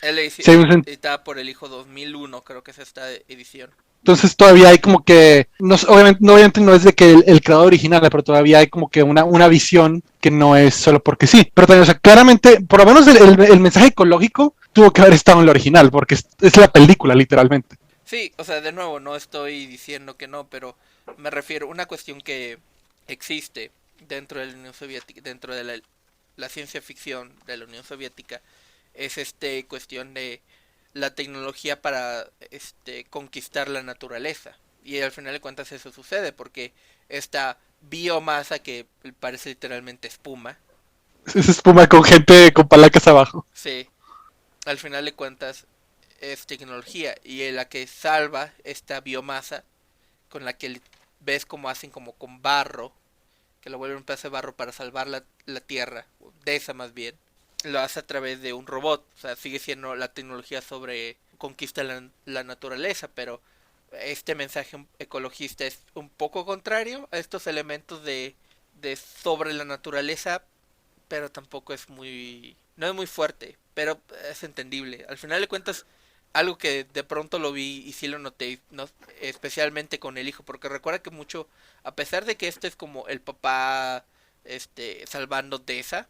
Él sí hay un, editaba por el hijo 2001, creo que es esta edición. entonces todavía hay como que, no, obviamente no es de que el creador original, pero todavía hay como que una visión que no es solo porque sí. Pero también, o sea, claramente, por lo menos el mensaje ecológico tuvo que haber estado en lo original, porque es la película, literalmente. Sí, o sea, de nuevo, no estoy diciendo que no, pero me refiero a una cuestión que existe dentro de la Unión Soviética, dentro de la ciencia ficción de la Unión Soviética, es cuestión de la tecnología para conquistar la naturaleza. Y al final de cuentas eso sucede porque esta biomasa que parece literalmente espuma, Es espuma con gente con palacas abajo. sí, al final de cuentas es tecnología y la que salva esta biomasa con la que ves como hacen como con barro, que lo vuelven un pedazo de barro para salvar la tierra, de esa más bien, lo hace a través de un robot, o sea, sigue siendo la tecnología sobre conquista la naturaleza, pero este mensaje ecologista es un poco contrario a estos elementos de sobre la naturaleza, pero tampoco es muy, no es muy fuerte, pero es entendible. Al final de cuentas, algo que de pronto lo vi y sí lo noté, no, especialmente con el hijo, porque recuerda que mucho, a pesar de que este es como el papá salvando Tessa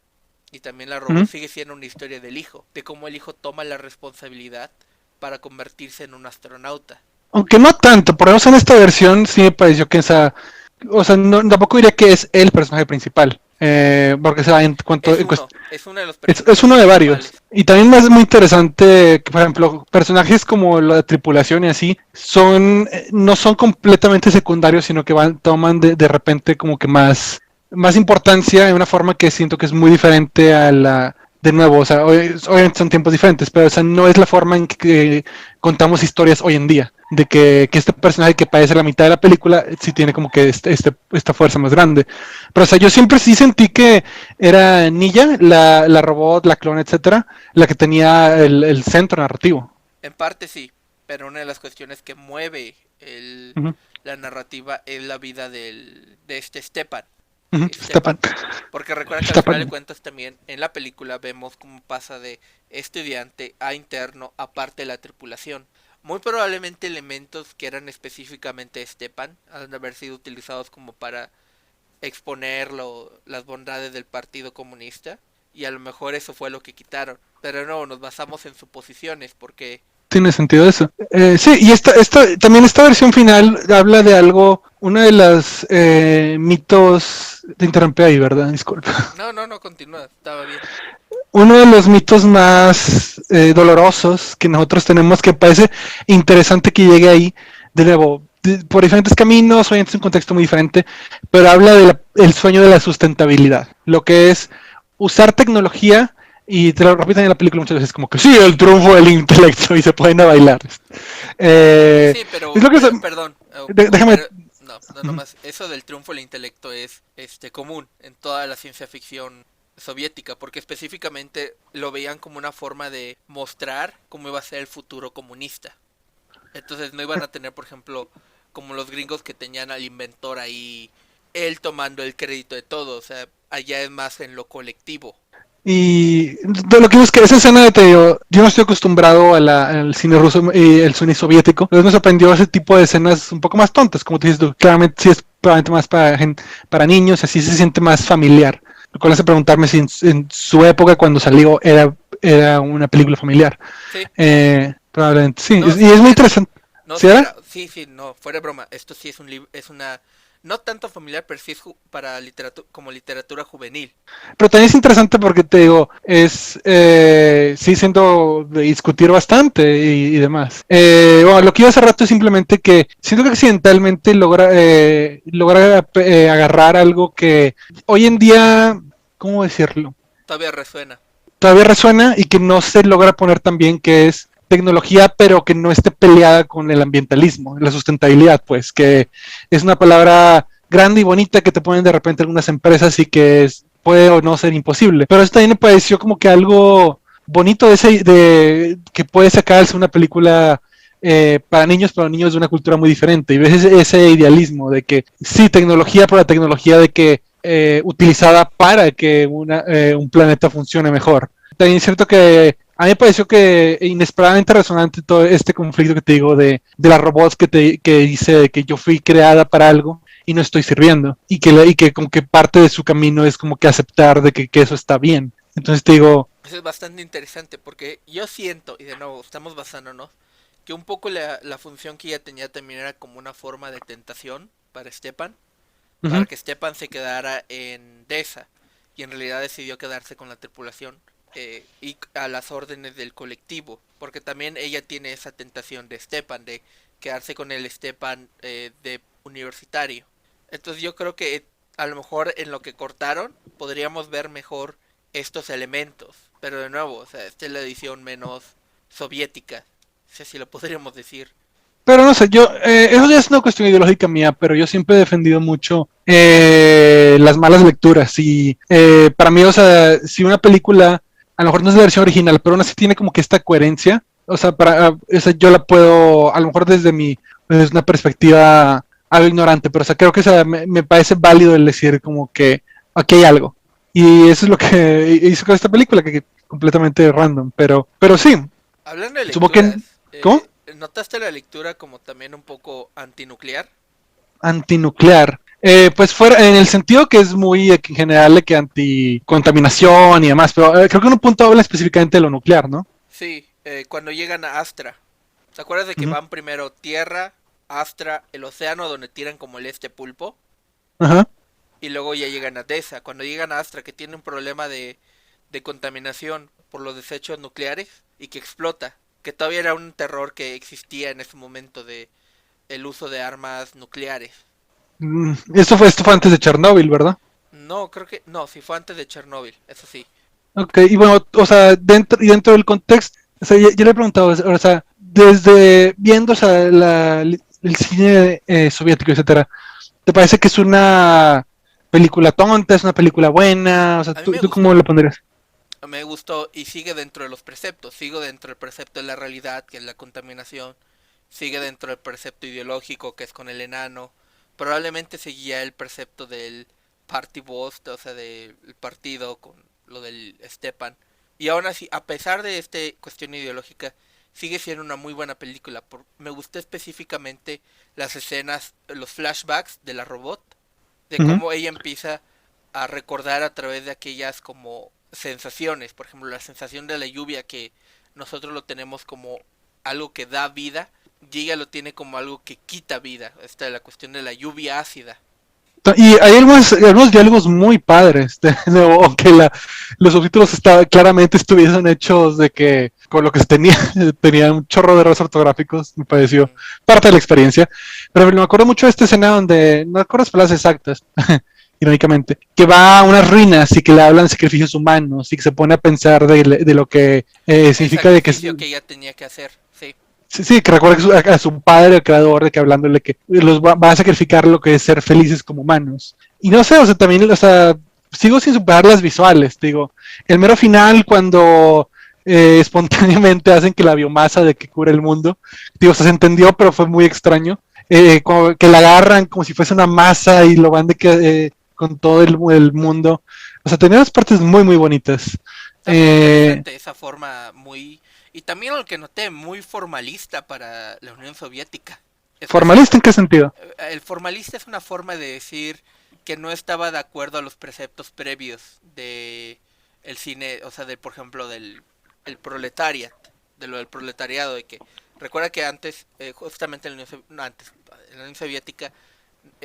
y también la robot, ¿Mm? sigue siendo una historia del hijo, de cómo el hijo toma la responsabilidad para convertirse en un astronauta. Aunque no tanto, por lo menos en esta versión sí me pareció que esa, o sea, tampoco diría que es el personaje principal, porque se va en cuanto, Es uno de los es personajes uno de varios. principales. Y también me es muy interesante que, por ejemplo, personajes como la tripulación y así, no son completamente secundarios, sino que toman de repente como que más importancia en una forma que siento que es muy diferente a la, de nuevo, o sea, obviamente son tiempos diferentes, pero o sea, no es la forma en que contamos historias hoy en día. De que este personaje que parece la mitad de la película sí tiene como que esta fuerza más grande. Pero o sea, yo siempre sí sentí que era Nilla, la robot, la clon, etcétera, la que tenía el centro narrativo. En parte sí, pero una de las cuestiones que mueve Ujú, la narrativa es la vida de este Stepan. ujú. Stepan. Porque recuerda que al final de Stepan. cuentas también en la película vemos cómo pasa de estudiante a interno aparte de la tripulación. Muy probablemente elementos que eran específicamente Stepan han de haber sido utilizados como para exponer las bondades del Partido Comunista y a lo mejor eso fue lo que quitaron. Pero no, nos basamos en suposiciones porque Tiene sentido eso. Sí, y también esta versión final habla de algo, uno de los mitos, te interrumpí ahí, ¿verdad? Disculpa. no, no, no, continúa, estaba bien. Uno de los mitos más dolorosos que nosotros tenemos, que parece interesante que llegue ahí, de nuevo, por diferentes caminos, obviamente es un contexto muy diferente, pero habla del sueño de la sustentabilidad, lo que es usar tecnología, y te lo repiten en la película muchas veces, como que sí, el triunfo del intelecto, y se pueden a bailar. Eh, Sí, es pero lo que... perdón, déjame... no, no, nomás, eso del triunfo del intelecto es común en toda la ciencia ficción soviética, porque específicamente lo veían como una forma de mostrar cómo iba a ser el futuro comunista. Entonces no iban a tener, por ejemplo, como los gringos que tenían al inventor ahí, él tomando el crédito de todo, o sea, allá es más en lo colectivo. Y de lo que es que esa escena, te digo, yo no estoy acostumbrado al cine ruso y el cine soviético, entonces me sorprendió ese tipo de escenas un poco más tontas, como tú dices, tú, claramente sí es probablemente más para niños, así se siente más familiar. Lo cual hace preguntarme si en su época cuando salió era una película familiar. Sí, Probablemente sí, no, y sí, es sí muy era. interesante. No, ¿Sí sí era? era. Sí, sí, no, fuera de broma. Esto sí es un libro, es una, no tanto familiar, pero sí es para literatura, como literatura juvenil. Pero también es interesante porque te digo, es sí siento de discutir bastante y demás. Bueno, lo que iba hace rato es simplemente que siento que accidentalmente logra agarrar algo que hoy en día, ¿cómo decirlo? Todavía resuena. Todavía resuena y que no se logra poner tan bien, que es tecnología, pero que no esté peleada con el ambientalismo, la sustentabilidad, pues, que es una palabra grande y bonita que te ponen de repente algunas empresas y que puede o no ser imposible. Pero esto también me pareció como que algo bonito de que puede sacarse una película para niños de una cultura muy diferente. Y ves ese idealismo de que sí, tecnología, pero la tecnología de que utilizada para que un planeta funcione mejor. También es cierto que a mí me pareció que inesperadamente resonante todo este conflicto que te digo de las robots que dice que yo fui creada para algo y no estoy sirviendo y que como que parte de su camino es como que aceptar de que eso está bien. Entonces te digo, Eso es bastante interesante porque yo siento, y de nuevo, estamos basándonos, que un poco la función que ella tenía también era como una forma de tentación para Stepan, para uh-huh, que Stepan se quedara en Deza y en realidad decidió quedarse con la tripulación y a las órdenes del colectivo, porque también ella tiene esa tentación de Stepan, de quedarse con el Stepan de universitario. Entonces yo creo que a lo mejor en lo que cortaron podríamos ver mejor estos elementos, pero de nuevo, o sea, esta es la edición menos soviética, si así lo podríamos decir. pero no sé, eso ya es una cuestión ideológica mía, pero yo siempre he defendido mucho las malas lecturas. Y para mí, o sea, si una película, a lo mejor no es la versión original, pero aún así tiene como que esta coherencia, o sea, o sea, yo la puedo, a lo mejor desde una perspectiva algo ignorante, pero o sea, creo que o sea, me parece válido el decir como que aquí hay algo. Y eso es lo que hizo con esta película, que es completamente random, pero sí, Hablando de supongo que... lecturas, ¿Cómo? ¿notaste la lectura como también un poco antinuclear? Antinuclear. Pues fuera, en el sentido que es muy en general de que anticontaminación y demás, pero creo que en un punto habla específicamente de lo nuclear, ¿no? Sí, cuando llegan a Astra. ¿Te acuerdas de que Ujú. van primero Tierra, Astra, el océano donde tiran como el este pulpo? Ajá. Y luego ya llegan a Deza. Cuando llegan a Astra, que tiene un problema de contaminación por los desechos nucleares y que explota. Que todavía era un terror que existía en ese momento de el uso de armas nucleares. Esto fue antes de Chernóbil, ¿verdad? No, creo que no, si fue antes de Chernóbil, eso sí. Ok, y bueno, o sea, dentro del contexto, o sea, yo le he preguntado, o sea, desde viendo, o sea, el cine soviético, etcétera, ¿te parece que es una película tonta, es una película buena? O sea, A mí tú cómo le pondrías? me gustó y sigue dentro de los preceptos. Sigo dentro del precepto de la realidad, que es la contaminación. Sigue dentro del precepto ideológico, que es con el enano. Probablemente seguía el precepto del party boss, o sea, del partido con lo del Stepan. Y aún así, a pesar de esta cuestión ideológica, sigue siendo una muy buena película. Me gustó específicamente las escenas, los flashbacks de la robot, de Ujú. cómo ella empieza a recordar a través de aquellas como sensaciones, por ejemplo, la sensación de la lluvia que nosotros lo tenemos como algo que da vida, y ella lo tiene como algo que quita vida. Esta es la cuestión de la lluvia ácida. Y hay algunos diálogos muy padres, aunque los subtítulos claramente estuviesen hechos de que con lo que se tenía, tenía un chorro de errores ortográficos, me pareció Mm. parte de la experiencia. Pero me acuerdo mucho de esta escena donde, no recuerdo las palabras exactas, irónicamente, que va a unas ruinas y que le hablan sacrificios humanos y que se pone a pensar de lo que El significa de que sacrificio que ella tenía que hacer, sí. sí, sí, que recuerda a su padre, el creador, de que hablándole que los va a sacrificar lo que es ser felices como humanos. Y no sé, o sea, también, o sea, sigo sin superar las visuales, digo. El mero final, cuando espontáneamente hacen que la biomasa de que cura el mundo, digo, o sea, se entendió, pero fue muy extraño. que la agarran como si fuese una masa y lo van de que con todo el mundo. O sea, tenía unas partes muy, muy bonitas. Está muy Eh, interesante esa forma muy... Y también lo que noté, muy formalista para la Unión Soviética. ¿Formalista en qué sentido? El formalista es una forma de decir que no estaba de acuerdo a los preceptos previos de el cine, o sea, de por ejemplo del el proletariat, de lo del proletariado, de que recuerda que antes, justamente en la no, antes, en la Unión Soviética,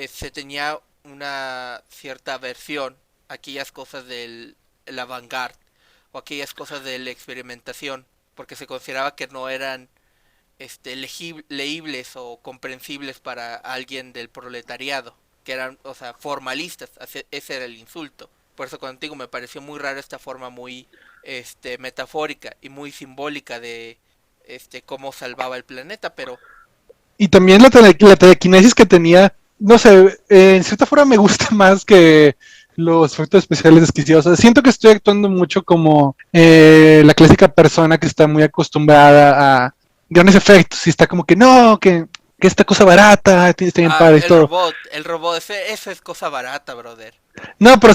se tenía una cierta versión a aquellas cosas del el avant-garde o aquellas cosas de la experimentación, porque se consideraba que no eran leíbles o comprensibles para alguien del proletariado, que eran, o sea, formalistas, ese era el insulto. Por eso contigo me pareció muy raro esta forma muy metafórica y muy simbólica de cómo salvaba el planeta, pero Y también la telequinesis que tenía, no sé, en cierta forma me gusta más que los efectos especiales desquiciados. Siento que estoy actuando mucho como la clásica persona que está muy acostumbrada a grandes efectos y está como que no, que esta cosa barata, está bien padre y todo. el robot, eso es cosa barata, brother. No, pero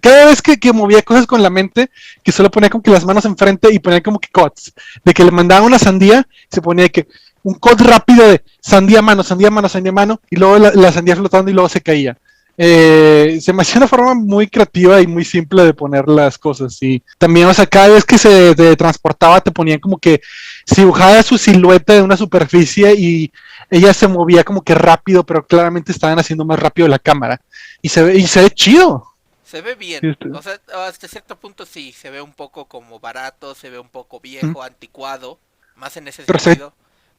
cada vez que movía cosas con la mente, que solo ponía como que las manos enfrente y ponía como que cuts, de que le mandaba una sandía, se ponía que un cut rápido de sandía mano, sandía mano, sandía mano, y luego la sandía flotando y luego se caía. Se me hacía una forma muy creativa y muy simple de poner las cosas. Y también, o sea, cada vez que se transportaba, te ponían como que se dibujaba su silueta de una superficie y ella se movía como que rápido, pero claramente estaban haciendo más rápido la cámara. Y se ve chido. Se ve bien, Este, o sea, hasta cierto punto sí, se ve un poco como barato, se ve un poco mm, viejo, anticuado, más en ese pero se, sentido,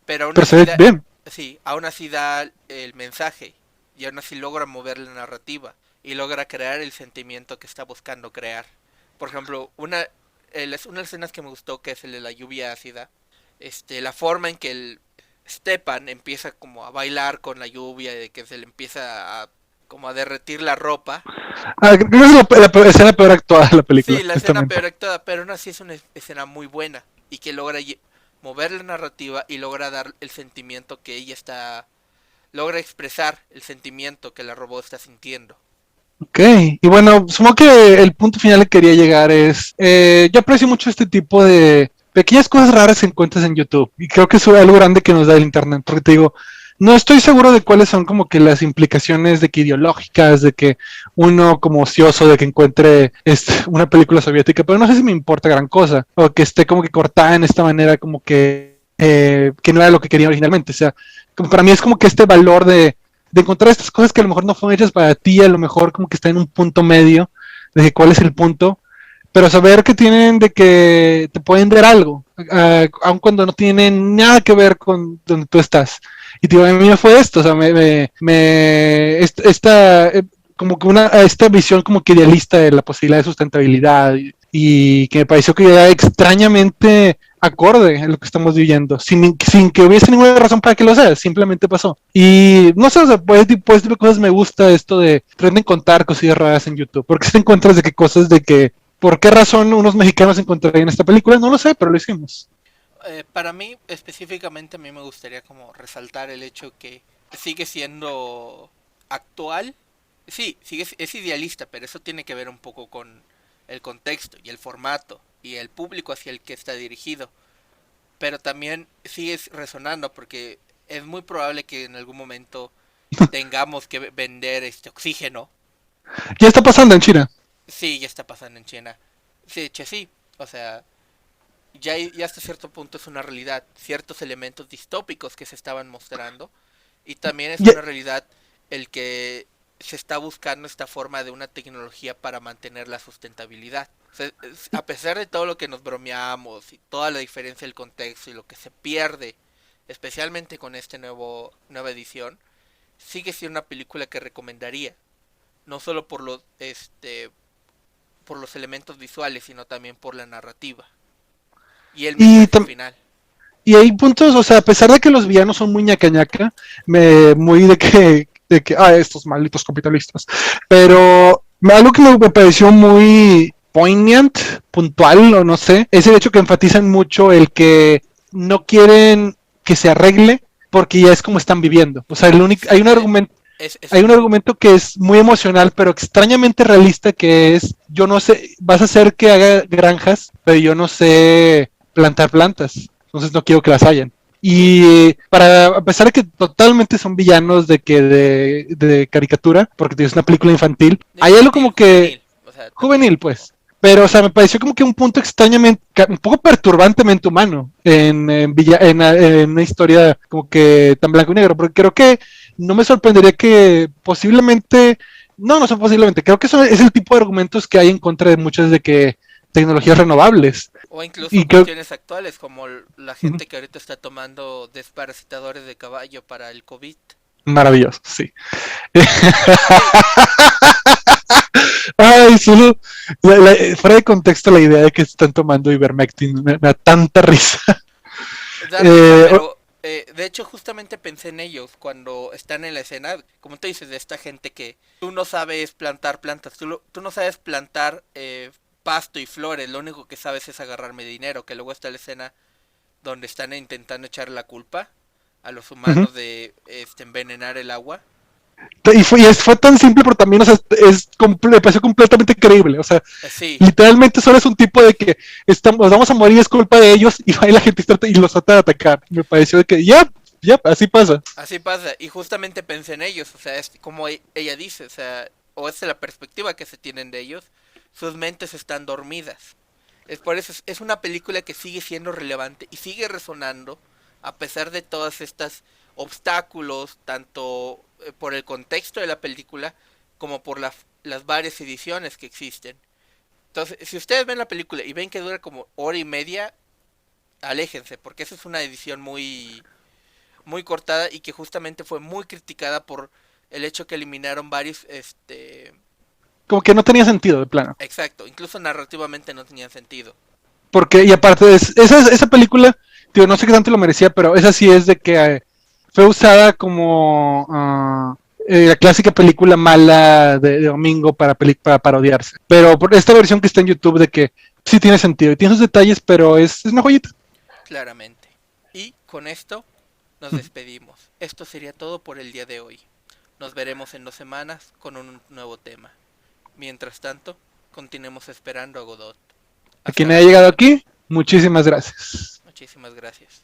pero aún pero se así ve da, bien. sí, aún así da el mensaje y aún así logra mover la narrativa y logra crear el sentimiento que está buscando crear. Por ejemplo, una de las escenas que me gustó, que es el de la lluvia ácida, la forma en que el Stepan empieza como a bailar con la lluvia, de que se le empieza a como a derretir la ropa. Creo que es la escena peor actuada de la película, Sí, la escena justamente. peor actuada, pero aún así es una escena muy buena y que logra mover la narrativa y logra dar el sentimiento que ella está, logra expresar el sentimiento que la robot está sintiendo. Ok, y bueno, supongo que el punto final que quería llegar es, yo aprecio mucho este tipo de pequeñas cosas raras que encuentras en YouTube, y creo que es algo grande que nos da el Internet, porque te digo, no estoy seguro de cuáles son como que las implicaciones de que ideológicas, de que uno como ocioso de que encuentre una película soviética, pero no sé si me importa gran cosa, o que esté como que cortada en esta manera como que no era lo que quería originalmente, o sea, como para mí es como que este valor de encontrar estas cosas que a lo mejor no fueron hechas para ti, a lo mejor como que está en un punto medio, de cuál es el punto, pero saber que tienen de que te pueden dar algo, aun cuando no tienen nada que ver con donde tú estás. Y digo, a mí me fue esto, o sea, esta como que esta visión como que idealista de la posibilidad de sustentabilidad y que me pareció que era extrañamente acorde en lo que estamos viviendo, sin que hubiese ninguna razón para que lo sea, simplemente pasó. Y no sé, o sea, pues tipo de cosas me gusta esto de tratan de contar cosillas raras en YouTube, porque si te encuentras de que cosas de que, ¿por qué razón unos mexicanos encontrarían esta película? No lo sé, pero lo hicimos. Para mí, específicamente, a mí me gustaría como resaltar el hecho que sigue siendo actual. Sí, es idealista, pero eso tiene que ver un poco con el contexto y el formato y el público hacia el que está dirigido. Pero también sigue resonando porque es muy probable que en algún momento tengamos que vender este oxígeno. Ya está pasando en China. Sí, ya está pasando en China. Sí, che, sí. O sea, ya hasta cierto punto es una realidad. Ciertos elementos distópicos que se estaban mostrando. Y también es Ya, una realidad el que se está buscando esta forma de una tecnología para mantener la sustentabilidad. O sea, a pesar de todo lo que nos bromeamos y toda la diferencia del contexto y lo que se pierde, especialmente con esta nueva edición, sigue siendo una película que recomendaría. No solo por los elementos visuales, sino también por la narrativa y el y, mensaje final. y hay puntos, o sea, a pesar de que los villanos son muy ñaca ñaca, muy estos malditos capitalistas, pero algo que me pareció muy poignant, puntual, o no sé, es el hecho que enfatizan mucho el que no quieren que se arregle, porque ya es como están viviendo. O sea, hay un argumento. Es Hay un argumento que es muy emocional, pero extrañamente realista, que es, yo no sé, vas a hacer que haga granjas, pero yo no sé plantar plantas, entonces no quiero que las hayan. Y a pesar de que totalmente son villanos de caricatura, porque es una película infantil, hay algo como que juvenil, o sea, también. juvenil, pues. Pero, o sea, me pareció como que un punto extrañamente, un poco perturbantemente humano en una historia como que tan blanco y negro, porque creo que no me sorprendería que posiblemente, no son posiblemente, creo que eso es el tipo de argumentos que hay en contra de muchas de que tecnologías renovables. O incluso Y creo, cuestiones actuales, como la gente que ahorita está tomando desparasitadores de caballo para el COVID. maravilloso, sí. Sí, Ay, solo fuera de contexto la idea de que están tomando ivermectin me da tanta risa. da risa, Eh, pero de hecho justamente pensé en ellos cuando están en la escena, como tú dices, de esta gente que tú no sabes plantar plantas, tú no sabes plantar pasto y flores, lo único que sabes es agarrarme dinero, que luego está la escena donde están intentando echar la culpa a los uh-huh. humanos de envenenar el agua. Fue tan simple, pero también, o sea, me pareció completamente creíble. O sea, Sí, literalmente solo es un tipo de que nos vamos a morir, es culpa de ellos, y va y la gente y los trata de atacar. Me pareció de que, ya, así pasa. así pasa, y justamente pensé en ellos, o sea, es como ella dice, o sea, o es la perspectiva que se tienen de ellos, sus mentes están dormidas. Es por eso, es una película que sigue siendo relevante y sigue resonando a pesar de todas estas obstáculos, tanto por el contexto de la película como por las varias ediciones que existen. Entonces, si ustedes ven la película y ven que dura como hora y media, aléjense, porque esa es una edición muy cortada y que justamente fue muy criticada por el hecho que eliminaron varios, Como que no tenía sentido, de plano. exacto, incluso narrativamente no tenían sentido. Porque, y aparte de esa película, tío, no sé qué tanto lo merecía, pero esa sí es de que fue usada como la clásica película mala de domingo para parodiarse. Pero por esta versión que está en YouTube de que sí tiene sentido y tiene sus detalles, pero es una joyita. Claramente. Y con esto nos despedimos. Esto sería todo por el día de hoy. Nos veremos en 2 semanas con un nuevo tema. Mientras tanto, continuemos esperando a Godot. A Hasta quien la haya llegado próxima. aquí, muchísimas gracias. Muchísimas gracias.